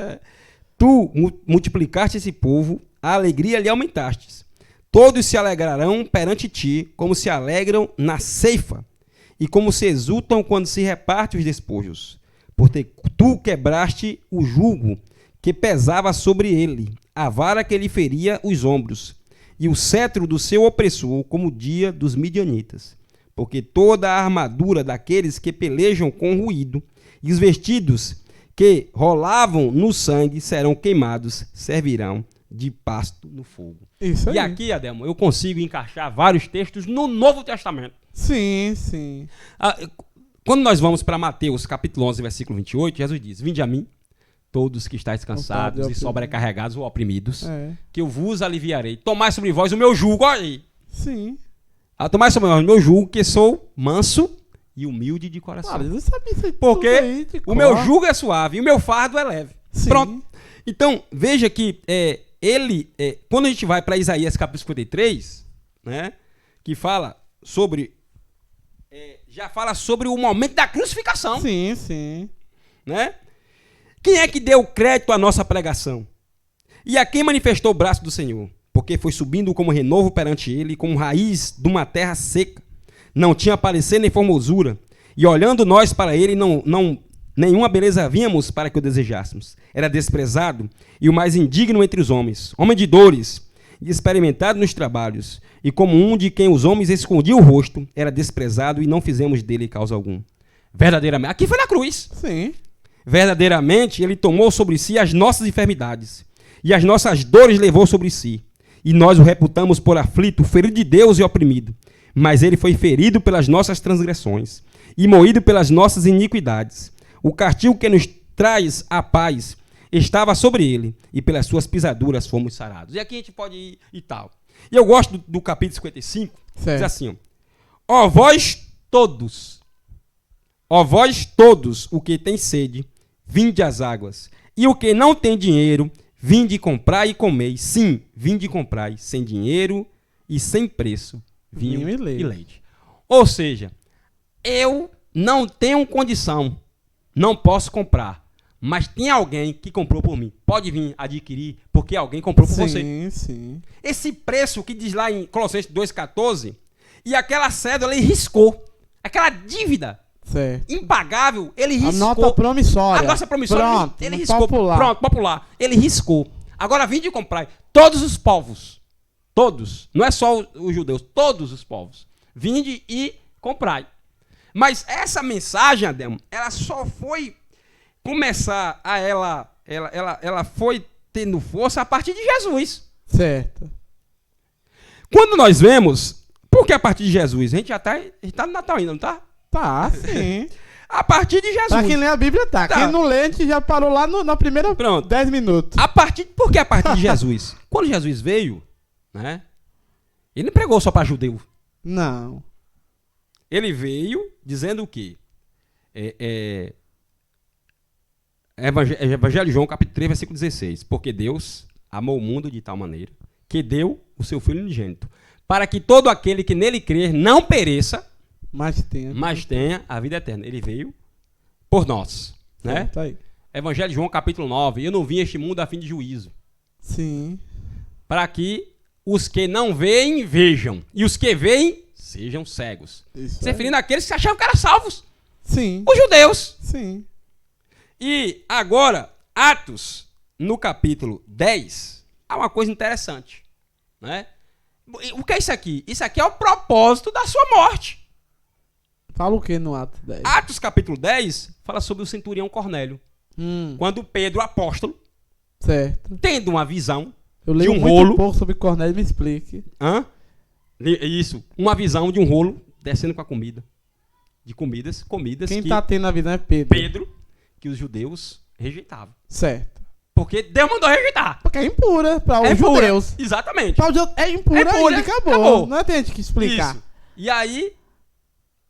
Tu multiplicaste esse povo, a alegria lhe aumentaste. Todos se alegrarão perante ti, como se alegram na ceifa, e como se exultam quando se reparte os despojos. Porque tu quebraste o jugo que pesava sobre ele, a vara que lhe feria os ombros, e o cetro do seu opressor, como o dia dos midianitas. Porque toda a armadura daqueles que pelejam com ruído, e os vestidos que rolavam no sangue serão queimados, servirão de pasto no fogo. Isso aí. E aqui, Adelmo, eu consigo encaixar vários textos no Novo Testamento. Sim, sim. Quando nós vamos para Mateus, capítulo 11, versículo 28, Jesus diz, vinde a mim, todos que estáis cansados e sobrecarregados ou oprimidos, que eu vos aliviarei. Tomai sobre vós o meu jugo, olha aí. Sim. Tomai sobre vós o meu jugo, que sou manso e humilde de coração. Claro, eu sabia isso aí. Porque o meu jugo é suave e o meu fardo é leve. Sim. Pronto. Então, veja que quando a gente vai para Isaías capítulo 53, né, que fala sobre... já fala sobre o momento da crucificação. Sim, sim. Né? Quem é que deu crédito à nossa pregação? E a quem manifestou o braço do Senhor? Porque foi subindo como renovo perante ele, como raiz de uma terra seca. Não tinha parecer nem formosura. E olhando nós para ele, nenhuma beleza víamos para que o desejássemos. Era desprezado e o mais indigno entre os homens. Homem de dores e experimentado nos trabalhos. E como um de quem os homens escondiam o rosto, era desprezado e não fizemos dele causa algum. Verdadeiramente. Aqui foi na cruz. Sim. Verdadeiramente, ele tomou sobre si as nossas enfermidades, e as nossas dores levou sobre si. E nós o reputamos por aflito, ferido de Deus e oprimido. Mas ele foi ferido pelas nossas transgressões, e moído pelas nossas iniquidades. O castigo que nos traz a paz estava sobre ele, e pelas suas pisaduras fomos sarados. E aqui a gente pode ir e tal. E eu gosto do capítulo 55, diz assim, ó vós todos, o que tem sede, vinde às águas. E o que não tem dinheiro, vinde comprar e comei. Sim, vinde comprar sem dinheiro e sem preço, vinho e leite. Ou seja, eu não tenho condição, não posso comprar, mas tem alguém que comprou por mim. Pode vir adquirir, porque alguém comprou por você. Sim. Esse preço que diz lá em Colossenses 2,14, E aquela cédula ele riscou. Aquela dívida Certo. impagável, ele riscou. A nota promissória. A nossa promissória, Pronto, ele não riscou. popular. Pronto, popular. Ele riscou. Agora vinde e comprai. Todos os povos. Todos. Não é só os judeus. Todos os povos. Vinde e comprai. Mas essa mensagem, Ademo, ela só foi começar a ela foi tendo força a partir de Jesus. Certo. Quando nós vemos, por que a partir de Jesus? A gente já tá no Natal ainda, não tá? Tá, sim. A partir de Jesus. Pra quem lê a Bíblia, tá. Tá. Quem não lê, a gente já parou lá na primeira Pronto. 10 minutos. Por que a partir de Jesus? Quando Jesus veio, né? Ele não pregou só para judeu. Não. Ele veio dizendo o quê? Evangelho de João, capítulo 3, versículo 16. Porque Deus amou o mundo de tal maneira que deu o seu Filho unigênito, para que todo aquele que nele crer não pereça, mas tenha a vida eterna. Ele veio por nós, né? Tá aí. Evangelho de João, capítulo 9. Eu não vim a este mundo a fim de juízo, Sim. para que os que não veem, vejam, e os que veem, sejam cegos. Isso Se aí. referindo àqueles que achavam que eram salvos, Sim. os judeus. Sim. E agora, Atos, no capítulo 10, há uma coisa interessante, né? O que é isso aqui? Isso aqui é o propósito da sua morte. Fala o que no Atos 10? Atos, capítulo 10, fala sobre o centurião Cornélio. Quando Pedro, apóstolo, Certo. tendo uma visão Eu de leio um muito rolo... pouco sobre Cornélio, me explique. Isso, uma visão de um rolo descendo com a comida. De comidas Quem que tá tendo a visão é Pedro. Pedro, que os judeus rejeitavam. Certo. Porque Deus mandou rejeitar. Porque é impura para os impura. judeus. Exatamente. Pra os judeus é impura, impura, e acabou. acabou. Não é tem gente que explicar. Isso. E aí,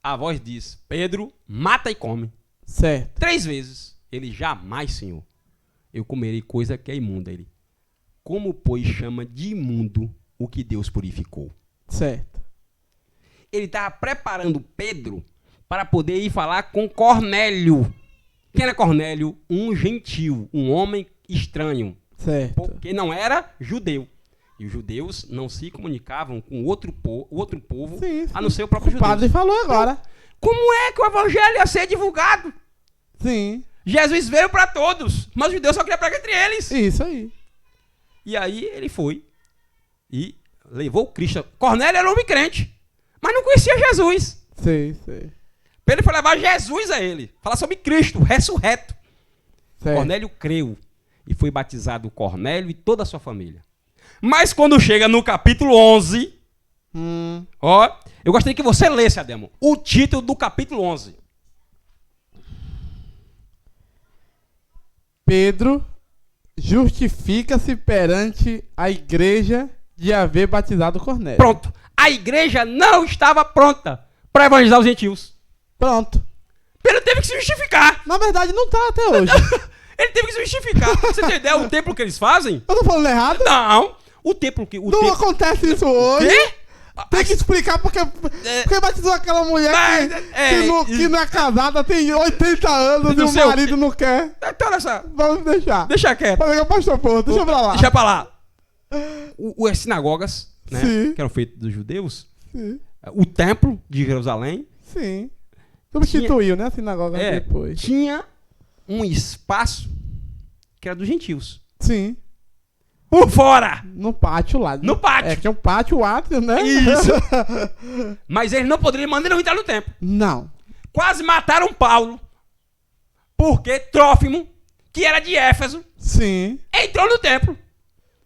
a voz diz, Pedro, mata e come. Certo. 3 vezes. Ele, jamais, Senhor, eu comerei coisa que é imunda. Ele, como, pois, chama de imundo o que Deus purificou? Certo. Ele estava preparando Pedro para poder ir falar com Cornélio. Quem era Cornélio? Um gentil, um homem estranho, Certo. porque não era judeu. E os judeus não se comunicavam com outro povo, Sim, a não ser o próprio O judeu. padre falou agora. Como é que o evangelho ia ser divulgado? Sim. Jesus veio para todos, mas os judeus só queriam pregar entre eles. Isso aí. E aí ele foi e levou Cristo. Cornélio era um homem crente, mas não conhecia Jesus. Sei. Pedro foi levar Jesus a ele, falar sobre Cristo, ressurreto. Certo. Cornélio creu e foi batizado Cornélio e toda a sua família. Mas quando chega no capítulo 11, ó, eu gostaria que você lesse, Ademo, o título do capítulo 11. Pedro justifica-se perante a igreja de haver batizado Cornélio. Pronto. A igreja não estava pronta para evangelizar os gentios. Pronto. Pedro teve que se justificar. Na verdade, não tá até hoje. Ele teve que se justificar. Você tem ideia o templo que eles fazem? Eu tô falando errado? Não. O templo que... Não acontece isso hoje. Quê? Tem que explicar porque batizou aquela mulher que não é casada, tem 80 anos e Não o sei o marido não quer. Então, Vamos deixar. deixa quieto. Falei que pastor, pô, deixa pra lá. Deixa pra lá. As sinagogas, né, Sim. que eram feitas dos judeus, Sim. o templo de Jerusalém, Sim. Substituiu, né, a sinagoga depois. tinha um espaço que era dos gentios. Sim. Por fora! No pátio lá. No pátio. É que é um pátio, o átrio, né? Isso. Mas eles não poderiam mandar entrar no templo. Não. Quase mataram Paulo. Porque Trófimo, que era de Éfeso, Sim. entrou no templo.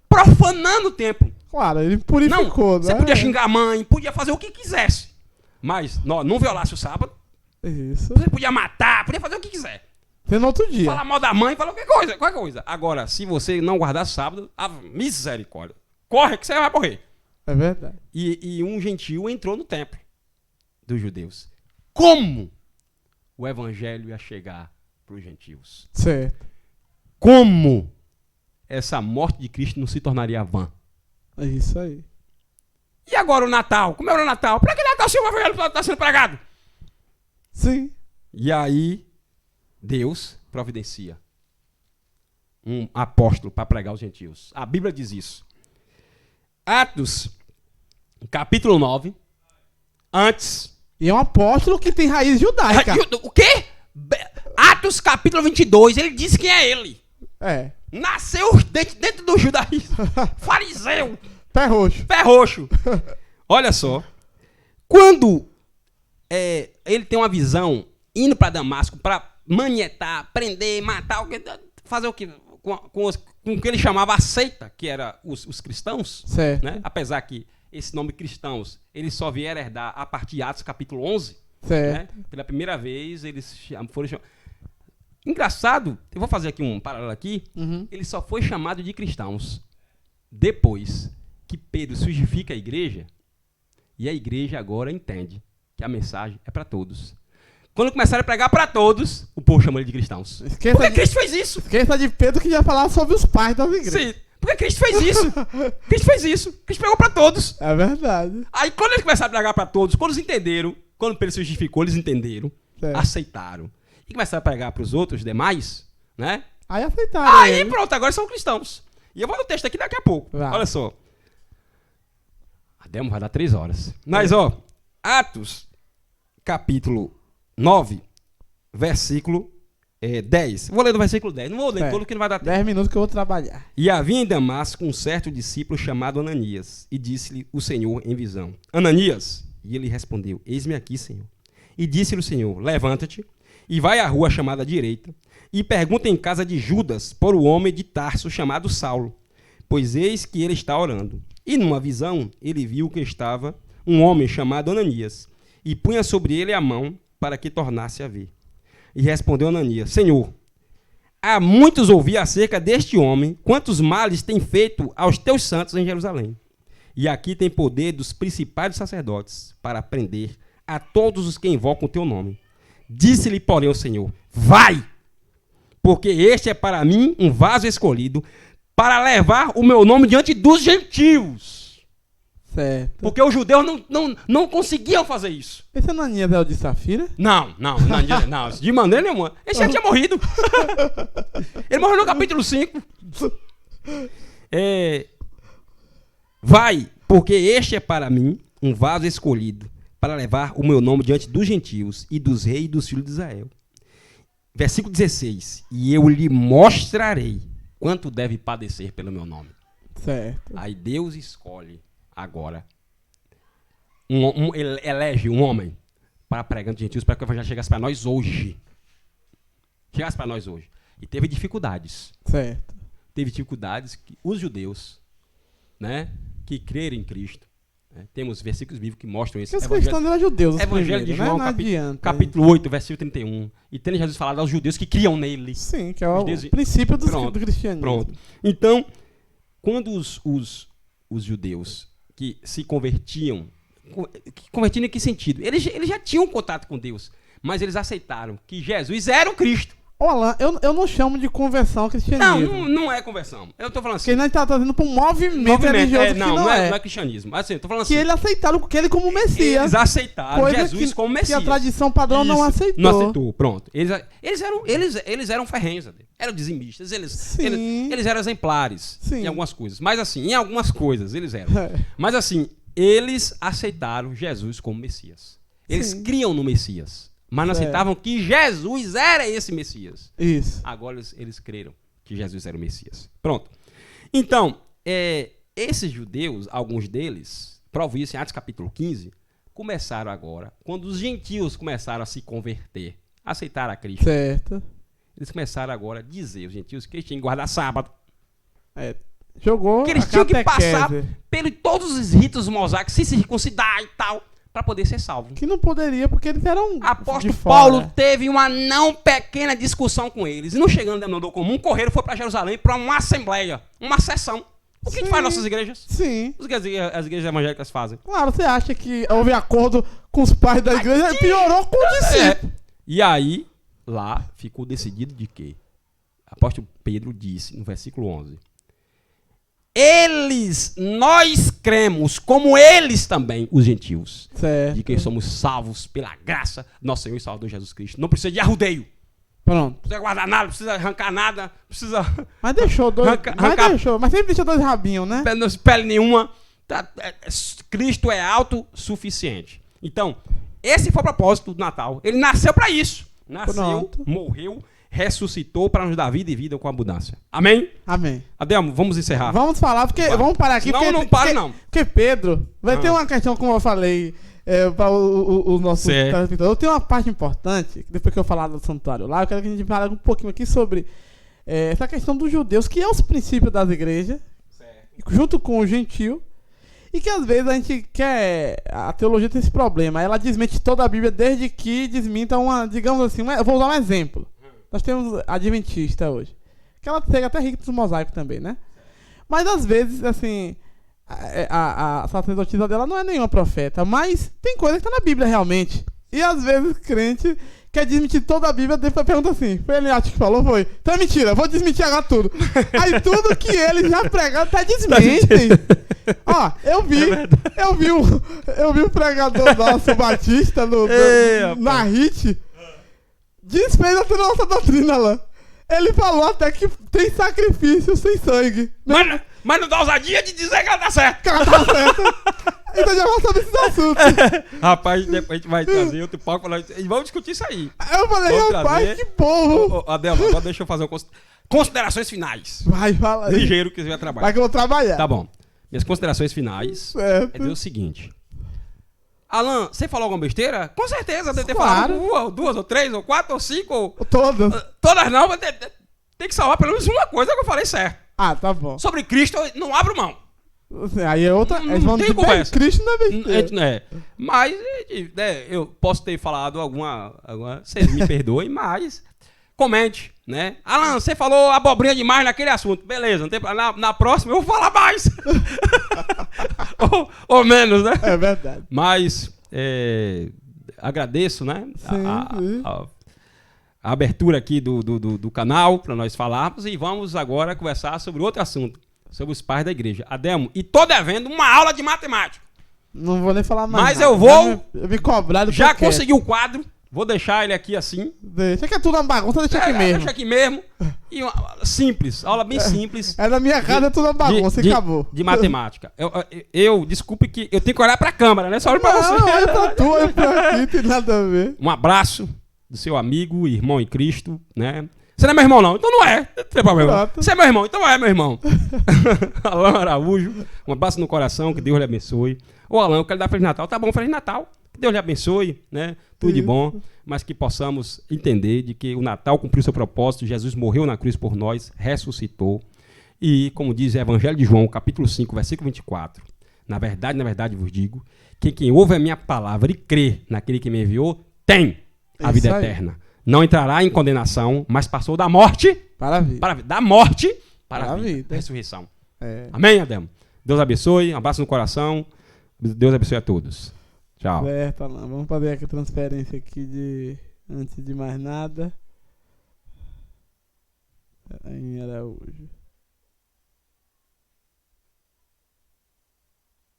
Profanando o templo. Claro, ele purificou, Não, né? você podia xingar a mãe, podia fazer o que quisesse. Mas não violasse o sábado. Isso. Você podia matar, podia fazer o que quiser. Foi no outro dia. Falar mal da mãe, falar qualquer coisa. Agora, se você não guardar sábado, misericórdia. Corre que você vai morrer. É verdade. E um gentil entrou no templo dos judeus. Como o evangelho ia chegar para os gentios? Certo. Como essa morte de Cristo não se tornaria vã? É isso aí. E agora o Natal? Como era o Natal? Para que Natal se o evangelho está sendo pregado? Sim. E aí, Deus providencia um apóstolo para pregar aos gentios. A Bíblia diz isso. Atos, capítulo 9, Antes. E é um apóstolo que tem raiz judaica. O quê? Atos capítulo 22, ele diz quem é ele. É. Nasceu dentro do judaísmo. Fariseu. Pé roxo. Pé roxo. Olha só. Quando ele tem uma visão indo para Damasco para manietar, prender, matar, fazer o que? Com o que ele chamava a seita, que era os cristãos. Certo. Né? Apesar que esse nome cristãos, eles só vieram herdar a partir de Atos capítulo 11. Certo. Né? Pela primeira vez, eles foram chamados. Engraçado, eu vou fazer aqui um paralelo aqui. Ele só foi chamado de cristãos depois que Pedro justifica a igreja, e a igreja agora entende que a mensagem é para todos. Quando começaram a pregar para todos, o povo chamou ele de cristãos. Porque Cristo fez isso. Esqueça de Pedro que já falava sobre os pais das igrejas. Sim, porque Cristo fez isso. Cristo fez isso. Cristo pregou para todos. É verdade. Aí quando eles começaram a pregar para todos, quando eles entenderam, quando Pedro se justificou, eles entenderam, Certo. aceitaram. E começaram a pregar para os outros aí, né? Aí aceitaram. Aí ele. pronto, agora são cristãos. E eu vou no texto aqui daqui a pouco. Vai. Olha só. A demo vai dar 3 horas. Mas, ó, Atos, capítulo 9, versículo 10. Vou ler do versículo 10. Não vou ler todo, porque não vai dar tempo. 10 minutos que eu vou trabalhar. E havia em Damasco um certo discípulo chamado Ananias, e disse-lhe o Senhor em visão: Ananias. E ele respondeu: Eis-me aqui, Senhor. E disse-lhe o Senhor: Levanta-te e vai à rua chamada direita, e pergunta em casa de Judas por o homem de Tarso chamado Saulo, pois eis que ele está orando. E numa visão ele viu que estava um homem chamado Ananias, e punha sobre ele a mão para que tornasse a ver. E respondeu Ananias: Senhor, há muitos ouvi acerca deste homem, quantos males tem feito aos teus santos em Jerusalém. E aqui tem poder dos principais sacerdotes para prender a todos os que invocam o teu nome. Disse-lhe, porém, o Senhor: vai, porque este é para mim um vaso escolhido para levar o meu nome diante dos gentios. Certo. Porque os judeus não conseguiam fazer isso. Esse Ananias é o de Safira? Não, de maneira nenhuma. Ele já tinha morrido. Ele morreu no capítulo 5. Vai, porque este é para mim um vaso escolhido para levar o meu nome diante dos gentios e dos reis e dos filhos de Israel. Versículo 16. E eu lhe mostrarei quanto deve padecer pelo meu nome. Certo. Aí Deus escolhe agora, ele elege um homem para pregar entre gentios, para que o evangelho chegasse para nós hoje. E teve dificuldades. Certo. Teve dificuldades que os judeus, né, que creram em Cristo, né, temos versículos bíblicos que mostram isso. Porque os cristãos eram judeus. os Evangelho de primeiros, João, né? Não adianta. capítulo 8, versículo 31. E tendo Jesus falado aos judeus que criam nele. Sim, que é o Os princípio do cristianismo. Pronto. Então, quando os judeus que se convertiam em que sentido? Eles já tinham contato com Deus, mas eles aceitaram que Jesus era o Cristo. Ô, Alan, eu não chamo de conversão ao cristianismo. Não é conversão. Eu tô falando assim. Porque nós está trazendo para um movimento religioso que não é cristianismo. Assim, eu tô falando assim. Que eles aceitaram ele como Messias. Eles aceitaram Jesus como Messias. Que a tradição padrão não aceitou. Não aceitou, pronto. Eles eram ferrenhos, eram dizimistas, eles eram exemplares em algumas coisas. Mas assim, em algumas coisas eles eram. Mas assim, eles aceitaram Jesus como Messias. Eles criam no Messias. Mas não aceitavam que Jesus era esse Messias. Isso. Agora eles creram que Jesus era o Messias. Pronto. Então, esses judeus, alguns deles, prova isso em Atos capítulo 15, começaram agora, quando os gentios começaram a se converter, a aceitar a Cristo. Certo. Eles começaram agora a dizer, os gentios, que eles tinham que guardar sábado. Jogou que eles tinham que passar por todos os ritos mosaicos, se circuncidar e tal, para poder ser salvo. Que não poderia, porque eles eram Apóstolo Paulo teve uma não pequena discussão com eles. E não chegando no denominador comum, correram, foi para Jerusalém para uma assembleia, uma sessão. O que faz nossas igrejas? Sim. As igrejas evangélicas fazem. Claro, você acha que houve acordo com os pais da igreja e piorou com o discípulo. E aí, lá ficou decidido de quê? Apóstolo Pedro disse, no versículo 11, nós cremos, como eles também, os gentios, certo, de que somos salvos pela graça do nosso Senhor e Salvador Jesus Cristo. Não precisa de arrudeio. Pronto. Não precisa guardar nada, não precisa arrancar nada, precisa... Mas deixou dois... Mas sempre deixou dois rabinhos, né? Pele nenhuma. Cristo é autossuficiente. Então, esse foi o propósito do Natal. Ele nasceu para isso. Nasceu, Pronto. morreu, ressuscitou para nos dar vida e vida com abundância. Amém? Amém. Adelmo, vamos encerrar. Vamos falar, porque. Vai. Vamos parar aqui. Não, porque, não para, porque, não. Porque Pedro, vai ter uma questão, como eu falei, para o nosso Certo. telespectador. Eu tenho uma parte importante, que depois que eu falar do santuário lá, eu quero que a gente fale um pouquinho aqui sobre essa questão dos judeus, que é os princípios das igrejas, junto com o gentio, e que às vezes a gente quer. A teologia tem esse problema. Ela desmente toda a Bíblia desde que desminta uma. Digamos assim, eu vou usar um exemplo. Nós temos a Adventista hoje. Que ela pega até rico dos mosaicos também, né? Mas às vezes, assim. A sacerdotisa dela não é nenhuma profeta. Mas tem coisa que tá na Bíblia realmente. E às vezes crente quer desmentir toda a Bíblia, depois pergunta assim: foi Eliade que falou? Foi. Então é mentira, vou desmentir agora tudo. Aí tudo que ele já pregou tá desmentem. Ó, eu vi um pregador nosso, Batista, na HIT, desfez a nossa doutrina lá. Ele falou até que tem sacrifício sem sangue. Mas não dá ousadia de dizer que ela tá certa. Que ela tá certa. Então já vamos saber esses assuntos. Rapaz, depois a gente vai trazer outro palco e vamos discutir isso aí. Eu falei, Vamos rapaz, trazer. que povo. Adelmo, agora deixa eu fazer considerações finais. Vai, fala aí. Ligeiro que você vai trabalhar. Vai que eu vou trabalhar. Tá bom. Minhas considerações finais Certo. é dizer o seguinte. Alan, você falou alguma besteira? Com certeza, deve ter Claro. falado uma, ou duas, ou três, ou quatro, ou cinco, ou... Todas. Todas não, mas tem que salvar pelo menos uma coisa que eu falei certo. Ah, tá bom. Sobre Cristo, eu não abro mão. Aí é outra. Não Eles vão tem dizer, conversa. Cristo não é besteira. Né? Mas eu posso ter falado alguma... Vocês me perdoem, mas... Comente, né? Alan, você falou abobrinha demais naquele assunto. Beleza, não tem, na próxima eu vou falar mais. ou menos, né? É verdade. Mas agradeço, né? Sim. A abertura aqui do canal para nós falarmos e vamos agora conversar sobre outro assunto, sobre os pais da igreja. Adelmo, e tô devendo uma aula de matemática. Não vou nem falar mais. Mas nada. eu vou. Eu me cobrar do Já que eu consegui o quadro, vou deixar ele aqui assim. Deixa que é tudo uma bagunça, deixa aqui mesmo. Deixa aqui mesmo. E simples, aula bem simples. É na minha casa, é tudo uma bagunça e acabou. De matemática. Desculpe que eu tenho que olhar pra câmera, né? Só olho pra você. Não, olha pra tu, olha pra aqui, tem nada a ver. Um abraço do seu amigo, irmão em Cristo, né? Você não é meu irmão, não? Então não é. Não tem problema. Pronto. Você é meu irmão, então é meu irmão. Alan Araújo, um abraço no coração, que Deus lhe abençoe. Ô Alan, eu quero dar Feliz Natal. Tá bom, Feliz Natal. Que Deus lhe abençoe, né? Tudo de bom. Mas que possamos entender de que o Natal cumpriu seu propósito. Jesus morreu na cruz por nós, ressuscitou. E, como diz o Evangelho de João, capítulo 5, versículo 24. Na verdade vos digo, que quem ouve a minha palavra e crê naquele que me enviou, tem a vida eterna. Não entrará em condenação, mas passou da morte Para a vida. da morte para a vida. vida. Ressurreição. É. Amém, Adelmo? Deus abençoe, um abraço no coração. Deus abençoe a todos. Tchau. Certo, Alan. Vamos fazer aqui a transferência aqui antes de mais nada. Em Araújo.